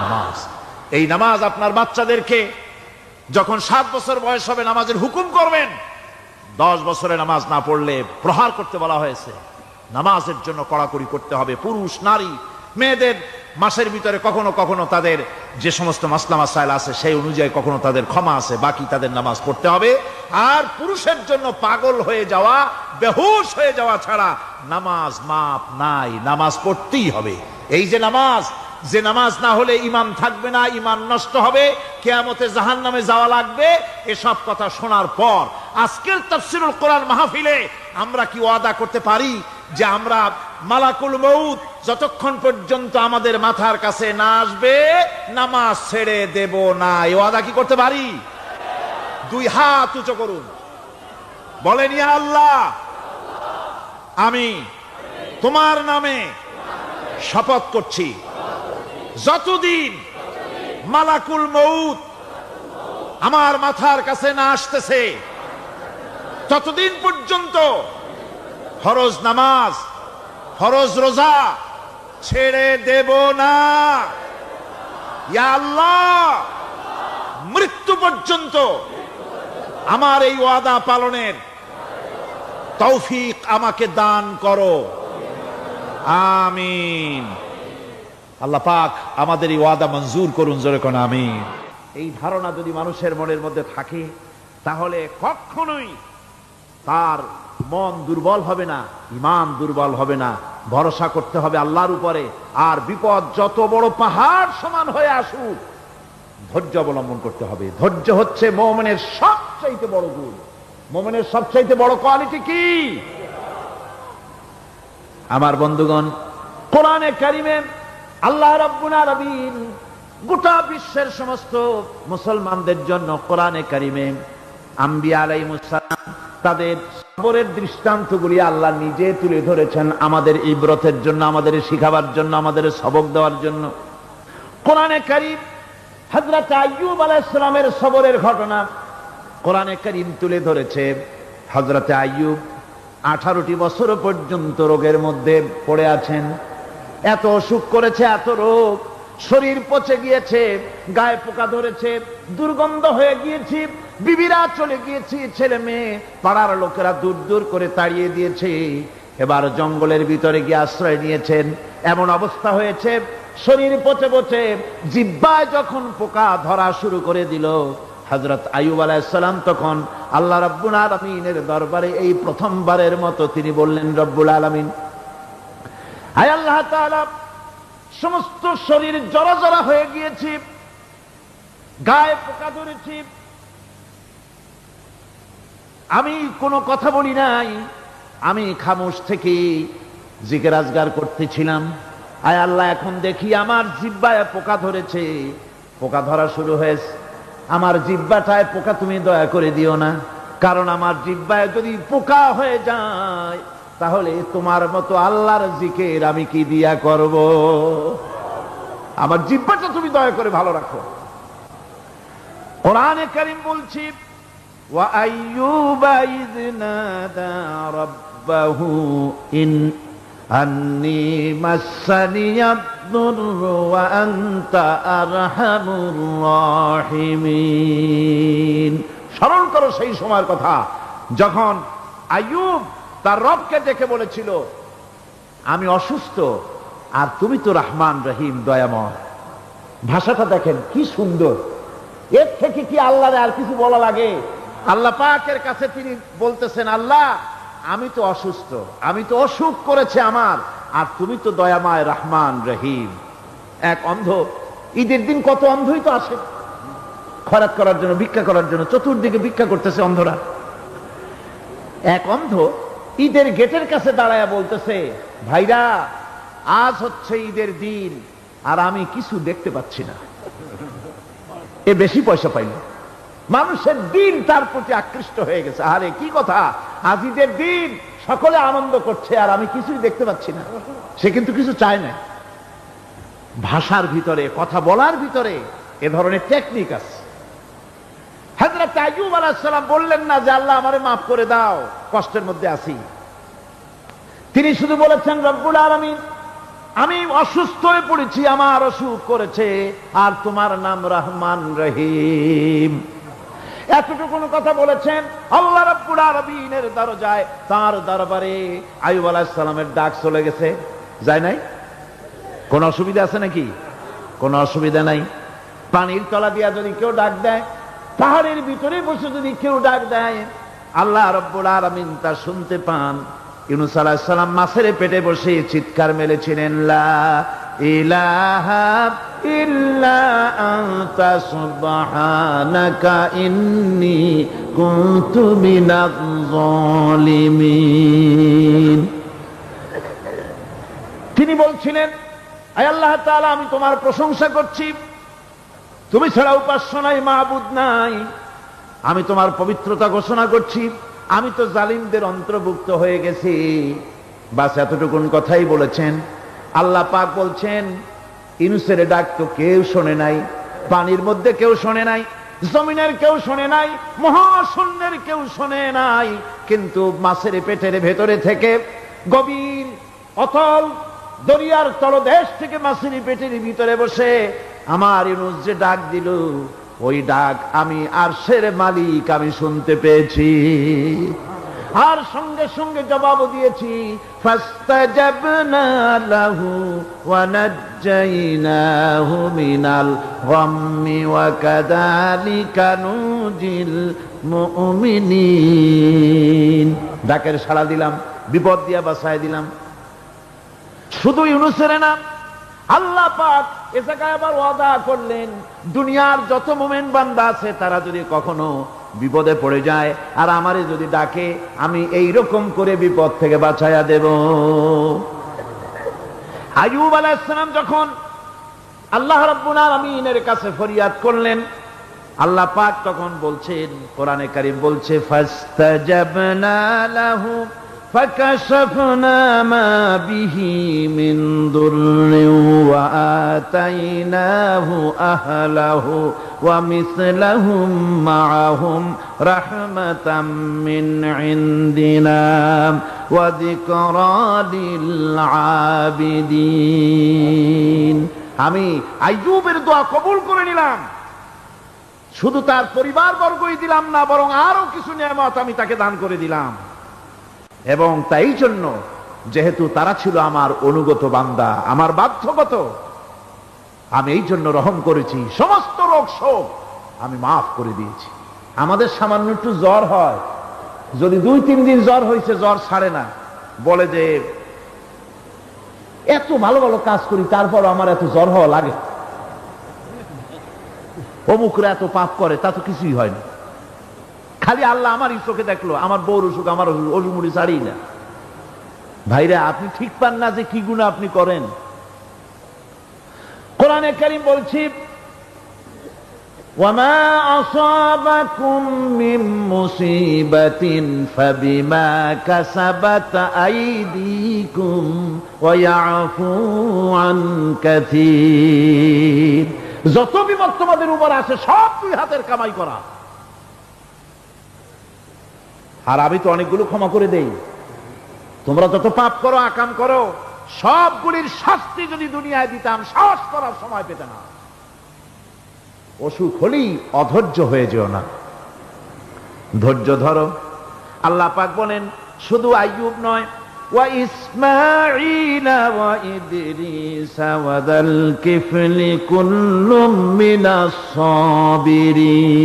নামাজ। এই নামাজ আপনার বাচ্চাদেরকে যখন 7 বছর বয়স হবে নামাজের হুকুম করবেন। 10 বছরে নামাজ না পড়লে প্রহার করতে বলা হয়েছে। নামাজের জন্য কড়াকড়ি করতে হবে। পুরুষ নারী মেয়েদের মাসের ভিতরে কখনো কখনো তাদের যে সমস্ত মাসলা মাসাইল আছে সেই অনুযায়ী কখনো তাদের ক্ষমা আছে, বাকি তাদের নামাজ পড়তে হবে। আর পুরুষের জন্য পাগল হয়ে যাওয়া, বেহুশ হয়ে যাওয়া ছাড়া নামাজ মাপ নাই, নামাজ পড়তেই হবে। এই যে নামাজ, যে নামাজ না হলে ঈমান থাকবে না, ঈমান নষ্ট হবে, কিয়ামতে জাহান্নামে যাওয়া লাগবে, এসব কথা শোনার পর আজকের তাফসীরুল কোরআন মাহফিলে আমরা কি ওয়াদা করতে পারি যে আমরা মালাকুল মউত যতক্ষণ পর্যন্ত আমাদের মাথার কাছে না আসবে নামাজ ছেড়ে দেব না? এই ওয়াদা কি করতে পারি? 2 হাত উঁচু করুন, বলেন, ইয়া আল্লাহ, আমি তোমার নামে শপথ করছি, যতদিন মালাকুল মউত আমার মাথার কাছে না আসতেছে ততদিন পর্যন্ত ফরজ নামাজ, ফরজ রোজা ছেড়ে দেব না। ইয়া আল্লাহ, মৃত্যু পর্যন্ত আমার এই ওয়াদা পালনের তৌফিক আমাকে দান করো, আমিন। আল্লাহ পাক আমাদের এই ওয়াদা মঞ্জুর করুন, জোরে কোন আমিন। এই ধারণা যদি মানুষের মনের মধ্যে থাকে তাহলে কখনোই তার মন দুর্বল হবে না, ঈমান দুর্বল হবে না। ভরসা করতে হবে আল্লাহর উপরে। আর বিপদ যত বড় পাহাড় সমান হয়ে আসুক, ধৈর্য অবলম্বন করতে হবে। ধৈর্য হচ্ছে মুমিনের সবচাইতে বড় গুণ। মুমিনের সবচাইতে বড় কোয়ালিটি কি? আমার বন্ধুগণ, কোরআনে কারিমে আল্লাহ রাব্বুল আলামিন গোটা বিশ্বের সমস্ত মুসলমানদের জন্য কোরআনে কারিমে আম্বিয়া আলাইহিস সালাম তাদের সবরের দৃষ্টান্তগুলি আল্লাহ নিজে তুলে ধরেছেন আমাদের ইবরতের জন্য, আমাদের শিখাবার জন্য, আমাদের সবক দেওয়ার জন্য। কোরআনে কারীম হযরত আইয়ুব আলাইহিস সালামের সবরের ঘটনা কোরআনে কারীম তুলে ধরেছে। হযরত আইয়ুব 18টি বছর পর্যন্ত রোগের মধ্যে পড়ে আছেন। এত অসুখ করেছে, এত রোগ, শরীর পচে গিয়েছে, গায়ে পোকা ধরেছে, দুর্গন্ধ হয়ে গিয়েছে, বিবিরা চলে গিয়েছে, ছেলে মেয়ে পাড়ার লোকেরা দূর দূর করে তাড়িয়ে দিয়েছে। এবার জঙ্গলের ভিতরে গিয়ে আশ্রয় নিয়েছেন। এমন অবস্থা হয়েছে, শরীর পচে পচে জিহ্বায় যখন পোকা ধরা শুরু করে দিল, হযরত আইয়ুব আলাইহিস সালাম তখন আল্লাহ রাব্বুল আলামিনের দরবারে এই প্রথমবারের মতো তিনি বললেন, রব্বুল আলামিন, আয় আল্লাহ তাআলা, সমস্ত শরীর জরা জরা হয়ে গিয়েছে, গায়ে পোকা ধরেছে, আমি কোনো কথা বলি নাই, আমি খামোশ থেকে জিকির আজগার করতেছিলাম। আয় আল্লাহ, এখন দেখি আমার জিহ্বায় পোকা ধরেছে, পোকা ধরা শুরু হয়েছে। আমার জিহ্বাটায় পোকা তুমি দয়া করে দিও না, কারণ আমার জিহ্বায় যদি পোকা হয়ে যায় তাহলে তোমার মতো আল্লাহর জিকির আমি কি দিয়া করব? আমার জিহ্বাটা তুমি দয়া করে ভালো রাখো। কোরআনে কারীম বলছি, ওয়া আইয়ুবা ইয নাদা রাব্বাহু ইন আন্নী মাসসানিয়া দুররু ওয়া আনতা আরহামুর রাহিমিন। স্মরণ করো সেই সময়ের কথা যখন আইয়ুব তার রবকে দেখে বলেছিল, আমি অসুস্থ আর তুমি তো রহমান রহিম, দয়াময়। ভাষাটা দেখেন কি সুন্দর। এর থেকে কি আল্লাহর আর কিছু বলা লাগে? আল্লাহ পাকের কাছে তিনি বলতেছেন, আল্লাহ আমি তো অসুস্থ, আমি তো অসুখ করেছে আমার, আর তুমি তো দয়াময় রহমান রহিম। এক অন্ধ, ঈদের দিন কত অন্ধই তো আসে খয়রাত করার জন্য, ভিক্ষা করার জন্য, চতুর্দিকে ভিক্ষা করতেছে অন্ধরা। এক অন্ধ ঈদের গেটের কাছে দাঁড়ায়া বলতেছে, ভাইরা আজ হচ্ছে ঈদের দিন আর আমি কিছু দেখতে পাচ্ছি না। এ বেশি পয়সা পাইল, মানুষের দিন তার প্রতি আকৃষ্ট হয়ে গেছে। আরে কি কথা, আজ ঈদের দিন, সকলে আনন্দ করছে আর আমি কিছুই দেখতে পাচ্ছি না। সে কিন্তু কিছু চায় না। ভাষার ভিতরে, কথা বলার ভিতরে এ ধরনের টেকনিক আছে। হযরত আইয়ুব আলাইহিস সালাম বললেন না যে আল্লাহ আমারে মাফ করে দাও, কষ্টের মধ্যে আছি। তিনি শুধু বলেছেন, রব্বুল আলামিন আমি অসুস্থ হয়ে পড়েছি, আমার অসুখ করেছে, আর তোমার নাম রহমান রহিম। এতটুকু কথা বলেছেন। আল্লাহ রাব্বুল আলামিনের দরজায়, তার দরবারে আইয়ুব আলাইহিস সালামের ডাক চলে গেছে। যায় নাই? কোন অসুবিধা আছে নাকি? কোন অসুবিধা নাই। পানির তলা দিয়া যদি কেউ ডাক দেয়, পাহাড়ের ভিতরে বসে যদি কেউ ডাক দেয়, আল্লাহ রাব্বুল আলামিন তা শুনতে পান। ইউনূস আলাইহিস সালাম মাছের পেটে বসে চিৎকার মেরেছিলেন, লা ইলাহা ইল্লা আনতা সুবহানাকা ইন্নী কুনতু মিনাজ জালিমিন। তিনি বলছিলেন, আয় আল্লাহ তাআলা, আমি তোমার প্রশংসা করছি, তুমি ছাড়া উপাস্য নাই, মাবুদ নাই। আমি তোমার পবিত্রতা ঘোষণা করছি, আমি তো জালিমদের অন্তর্ভুক্ত হয়ে গেছি। বাস এতটুকুন কথাই বলেছেন। আল্লাহ পাক বলছেন, ইউনূসের ডাক তো কেউ শোনে নাই, পানির মধ্যে কেউ শোনে নাই, জমিনের কেউ শোনে নাই, মহাশূন্যের কেউ শোনে নাই, কিন্তু মাছের পেটের ভেতরে থেকে, গভীর অতল দরিয়ার তলদেশ থেকে মাছের পেটের ভিতরে বসে আমার ইউনূস যে ডাক দিল, ওই ডাক আমি আরশের মালিক আমি শুনতে পেয়েছি, আর সঙ্গে সঙ্গে জবাব দিয়েছি। ফাস্তাজাবনা লাহু ওয়া নাজ্জাইনাহু মিনাল গাম্মি ওয়া কাযালিকা নুজিল মুমিনিন। ডাকের সাড়া দিলাম, বিপদ দিয়া বাঁচায় দিলাম। শুধু ইউনূসের না, আল্লাহ পাক এ জায়গায় আবার ওয়াদা করলেন, দুনিয়ার যত মুমিন বান্দা আছে তারা যদি কখনো বিপদে পড়ে যায় আর আমারে যদি ডাকে, আমি এই রকম করে বিপদ থেকে বাঁচায়া দেব। আইয়ুব আলাইহিস সালাম যখন আল্লাহ রাব্বুল আলামিনের কাছে ফরিয়াদ করলেন, আল্লাহ পাক তখন বলছেন, কোরআনে কারীম বলছে, ফাস্তাজাবনা লাহু فكشفنا ما به من ضر وآتيناه أهله ومثلهم معهم رحمة من عندنا وذكرى للعابدين। আমি আইয়ুবের দোয়া কবুল করে নিলাম, শুধু তার পরিবার বর্গই দিলাম না, বরং আরো কিছু নিয়ামত আমি তাকে দান করে দিলাম। এবং তাই জন্য, যেহেতু তারা ছিল আমার অনুগত বান্দা, আমার বাধ্যগত, আমি এই জন্য রহম করেছি, সমস্ত রোগ শোক আমি মাফ করে দিয়েছি। আমাদের সামান্য একটু জ্বর হয়, যদি 2-3 দিন জ্বর হয়েছে, জ্বর ছাড়ে না, বলে যে এত ভালো ভালো কাজ করি তারপর আমার এত জ্বর হওয়া লাগে, অমুকরা এত পাপ করে, তা তো কিছুই হয় না। খালি আল্লাহ আমারই চোখে দেখলো, আমার বউর অসুখ, আমার অজুমুড়ি ছাড়ি না। ভাইরা, আপনি ঠিক পান না যে কি গুনাহ আপনি করেন। কোরআনে কারীম বলছি, ওয়ামা আসাবাকুম মিন মুসিবাতিন ফাবিমা কাসাবাত আইদিকুম ওয়া ইয়াফু আন কাসীর। যত বিপদ তোমাদের উপর আসে সব দুই হাতের কামাই করা। আর আমি তো অনেকগুলো ক্ষমা করে দেই। তোমরা যত পাপ করো, আকাম করো, সবগুলির শাস্তি যদি দুনিয়ায় দিতাম সাহস করার সময় পেতে না। অসুখ হলেই অধৈর্য হয়ে যেও না, ধৈর্য ধরো। আল্লাহ পাক বলেন শুধু আইয়ুব নয়, ওয়া ইসমাঈলা ওয়া ইদরিসা ওয়া যাল কিফলি কুল্লুম মিনাস সাবিরিন।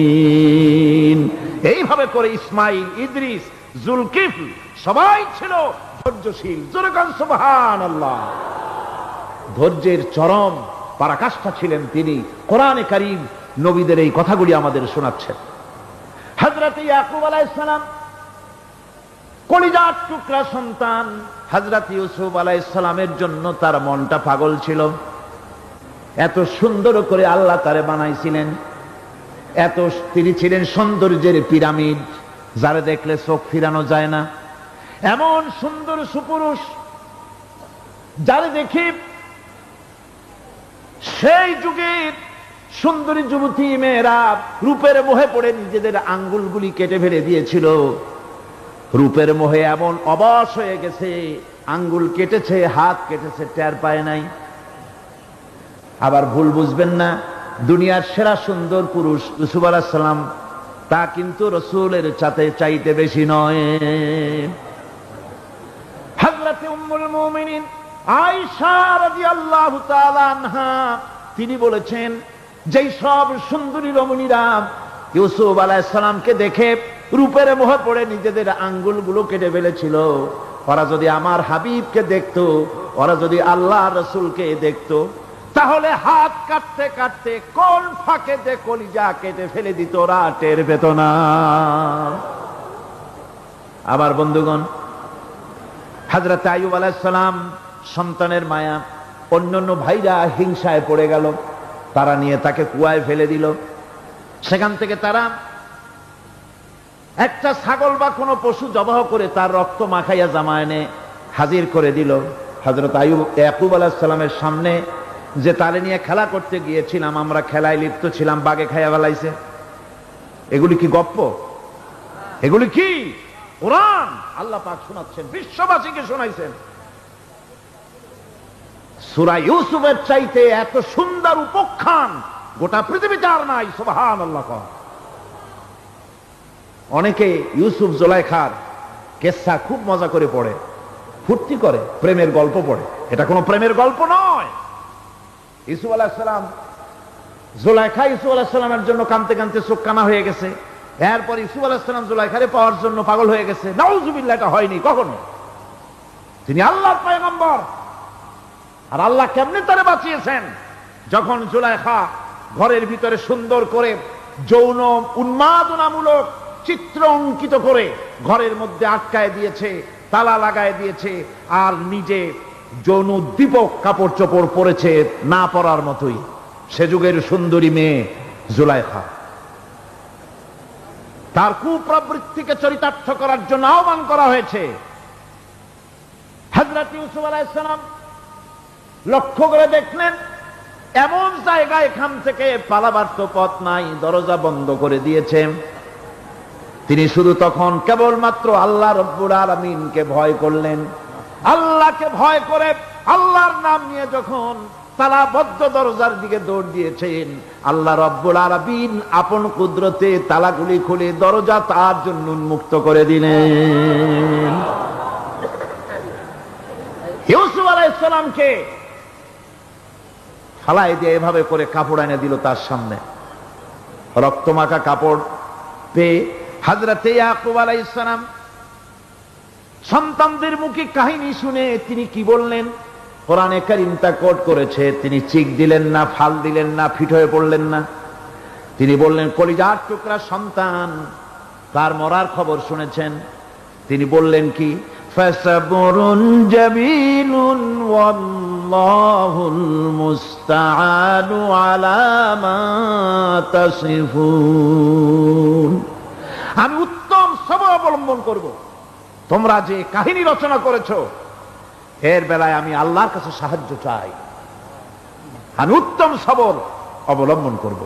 এইভাবে করে ইসমাঈল, ইদ্রিস, জুলকিফল সবাই ছিল ধৈর্যশীল। জোরে কান সুবহানাল্লাহ। ধৈর্যের চরম পরাকাষ্ঠা ছিলেন তিনি। কোরআনে কারীম নবীদের এই কথাগুলি আমাদের শোনাচ্ছেন। হযরত ইয়াকুব আলাইহিস সালাম কলিজার টুকরা সন্তান হযরত ইউসুফ আলাইহিস সালামের জন্য তার মনটা পাগল ছিল। এত সুন্দর করে আল্লাহ তারে বানাইছিলেন, এত তিনি ছিলেন সৌন্দর্যের পিরামিড, যারে দেখলে চোখ ফিরানো যায় না। এমন সুন্দর সুপুরুষ যারে দেখি সেই যুগের সুন্দরী যুবতী মেয়েরা রূপের মোহে পড়ে নিজেদের আঙ্গুলগুলি কেটে ফেলে দিয়েছিল। রূপের মোহে এমন অবশ হয়ে গেছে, আঙ্গুল কেটেছে, হাত কেটেছে, টের পায় নাই। আবার ভুল বুঝবেন না, দুনিয়ার সেরা সুন্দর পুরুষ ইউসুফ আলাইহিস সালাম, তা কিন্তু রাসূলের চাইতে বেশি নয়। হযরত উম্মুল মুমিনিন আয়েশা রাদিয়াল্লাহু তাআলা আনহা তিনি বলেছেন, যেই সব সুন্দরী রমণীরা ইউসুফ আলাইহিস সালামকে দেখে রূপের মোহে পড়ে নিজেদের আঙ্গুলগুলো কেটে ফেলেছিল, ওরা যদি আমার হাবিবকে দেখতো, ওরা যদি আল্লাহ রাসূলকে দেখতো, তাহলে হাত কাটতে কাটতে কোন ফাঁকেতে কলিজা কেটে ফেলে দিত, ওরা টের পেত না। আবার বন্ধুগণ, হযরত আইয়ুব আলাইহিস সালাম সন্তানের মায়া, অন্যান্য ভাইরা হিংসায় পড়ে গেল, তারা নিয়ে তাকে কুয়ায় ফেলে দিল। সেখান থেকে তারা একটা ছাগল বা কোনো পশু জবাহ করে তার রক্ত মাখাইয়া জামা এনে হাজির করে দিল। হযরত ইয়াকুব আলাইহিস সালামের সামনে যে তারে নিয়ে খেলা করতে গিয়েছিলাম, আমরা খেলায় লিপ্ত ছিলাম, বাগে খাইয়া ফেলাইছে। এগুলি কি গপ্প? এগুলি কি কোরআন? আল্লাহ পাক শোনাচ্ছেন, বিশ্ববাসীকে শোনাইছেন। সূরা ইউসুফের চাইতে এত সুন্দর উপাখ্যান গোটা পৃথিবীতে আর নাই। সুবহানাল্লাহ। অনেকে ইউসুফ জুলাইখার কেসা খুব মজা করে পড়ে, ফুর্তি করে, প্রেমের গল্প পড়ে। এটা কোনো প্রেমের গল্প নয়। ইউসুফ আলাইহিস সালাম, জুলাইখা ইউসুফ আলাইহিস সালামের জন্য কাঁদতে কাঁদতে চোখ কানা হয়ে গেছে। এরপর ইউসুফ আলাইহিস সালাম জুলাইখারে পাওয়ার জন্য পাগল হয়ে গেছে। নাউজুবিল্লাহ, এটা হয়নি কখনো। তিনি আল্লাহর পয়গম্বর। আর আল্লাহ কেমনে তারে বাঁচিয়েছেন? যখন জুলাইখা ঘরের ভিতরে সুন্দর করে যৌন উন্মাদনামূলক চিত্র অঙ্কিত করে ঘরের মধ্যে আটকায় দিয়েছে, তালা লাগায় দিয়েছে, আর নিজে যৌন উদ্দীপক কাপড় চোপড় পরেছে না পরার মতোই। সে যুগের সুন্দরী মেয়ে জুলাইখা। তার কুপ্রবৃত্তিকে চরিতার্থ করার জন্য আহ্বান করা হয়েছে। হযরত ইউসুফ আলাইহিস সালাম লক্ষ্য করে দেখলেন এমন জায়গা, এখান থেকে পালাবার তো পথ নাই, দরজা বন্ধ করে দিয়েছে। তিনি শুধু তখন কেবলমাত্র আল্লাহ রব্বুল আলামিনকে ভয় করলেন। আল্লাহকে ভয় করে আল্লাহর নাম নিয়ে যখন তালাবদ্ধ দরজার দিকে দৌড় দিয়েছেন, আল্লাহ রব্বুল আলামিন আপন কুদরতে তালাগুলি খুলে দরজা তার জন্য উন্মুক্ত করে দিলেন। ইউসুফ আলাইহিস সালামকে ফালাই দিয়ে এভাবে করে কাপড় এনে দিল তার সামনে। রক্তমাখা কাপড় পেয়ে হযরত ইয়াকুব আলাইহিস সালাম সন্তানদের মুখে কাহিনী শুনে তিনি কি বললেন? কোরআনে কারীম তা কোট করেছে। তিনি চিক দিলেন না, ফাল দিলেন না, ফিট হয়ে পড়লেন না। তিনি বললেন, কলিজার টুকরা সন্তান, তার মরার খবর শুনেছেন, তিনি বললেন কি, ফাসাবরুন জামিলুন ওয়াল্লাহুল মুস্তাআনু আলা মা তাসিফুন। আমি উত্তম সবর অবলম্বন করব। তোমরা যে কাহিনী রচনা করেছো এর বেলায় আমি আল্লাহর কাছে সাহায্য চাই, আমি উত্তম সবর অবলম্বন করব।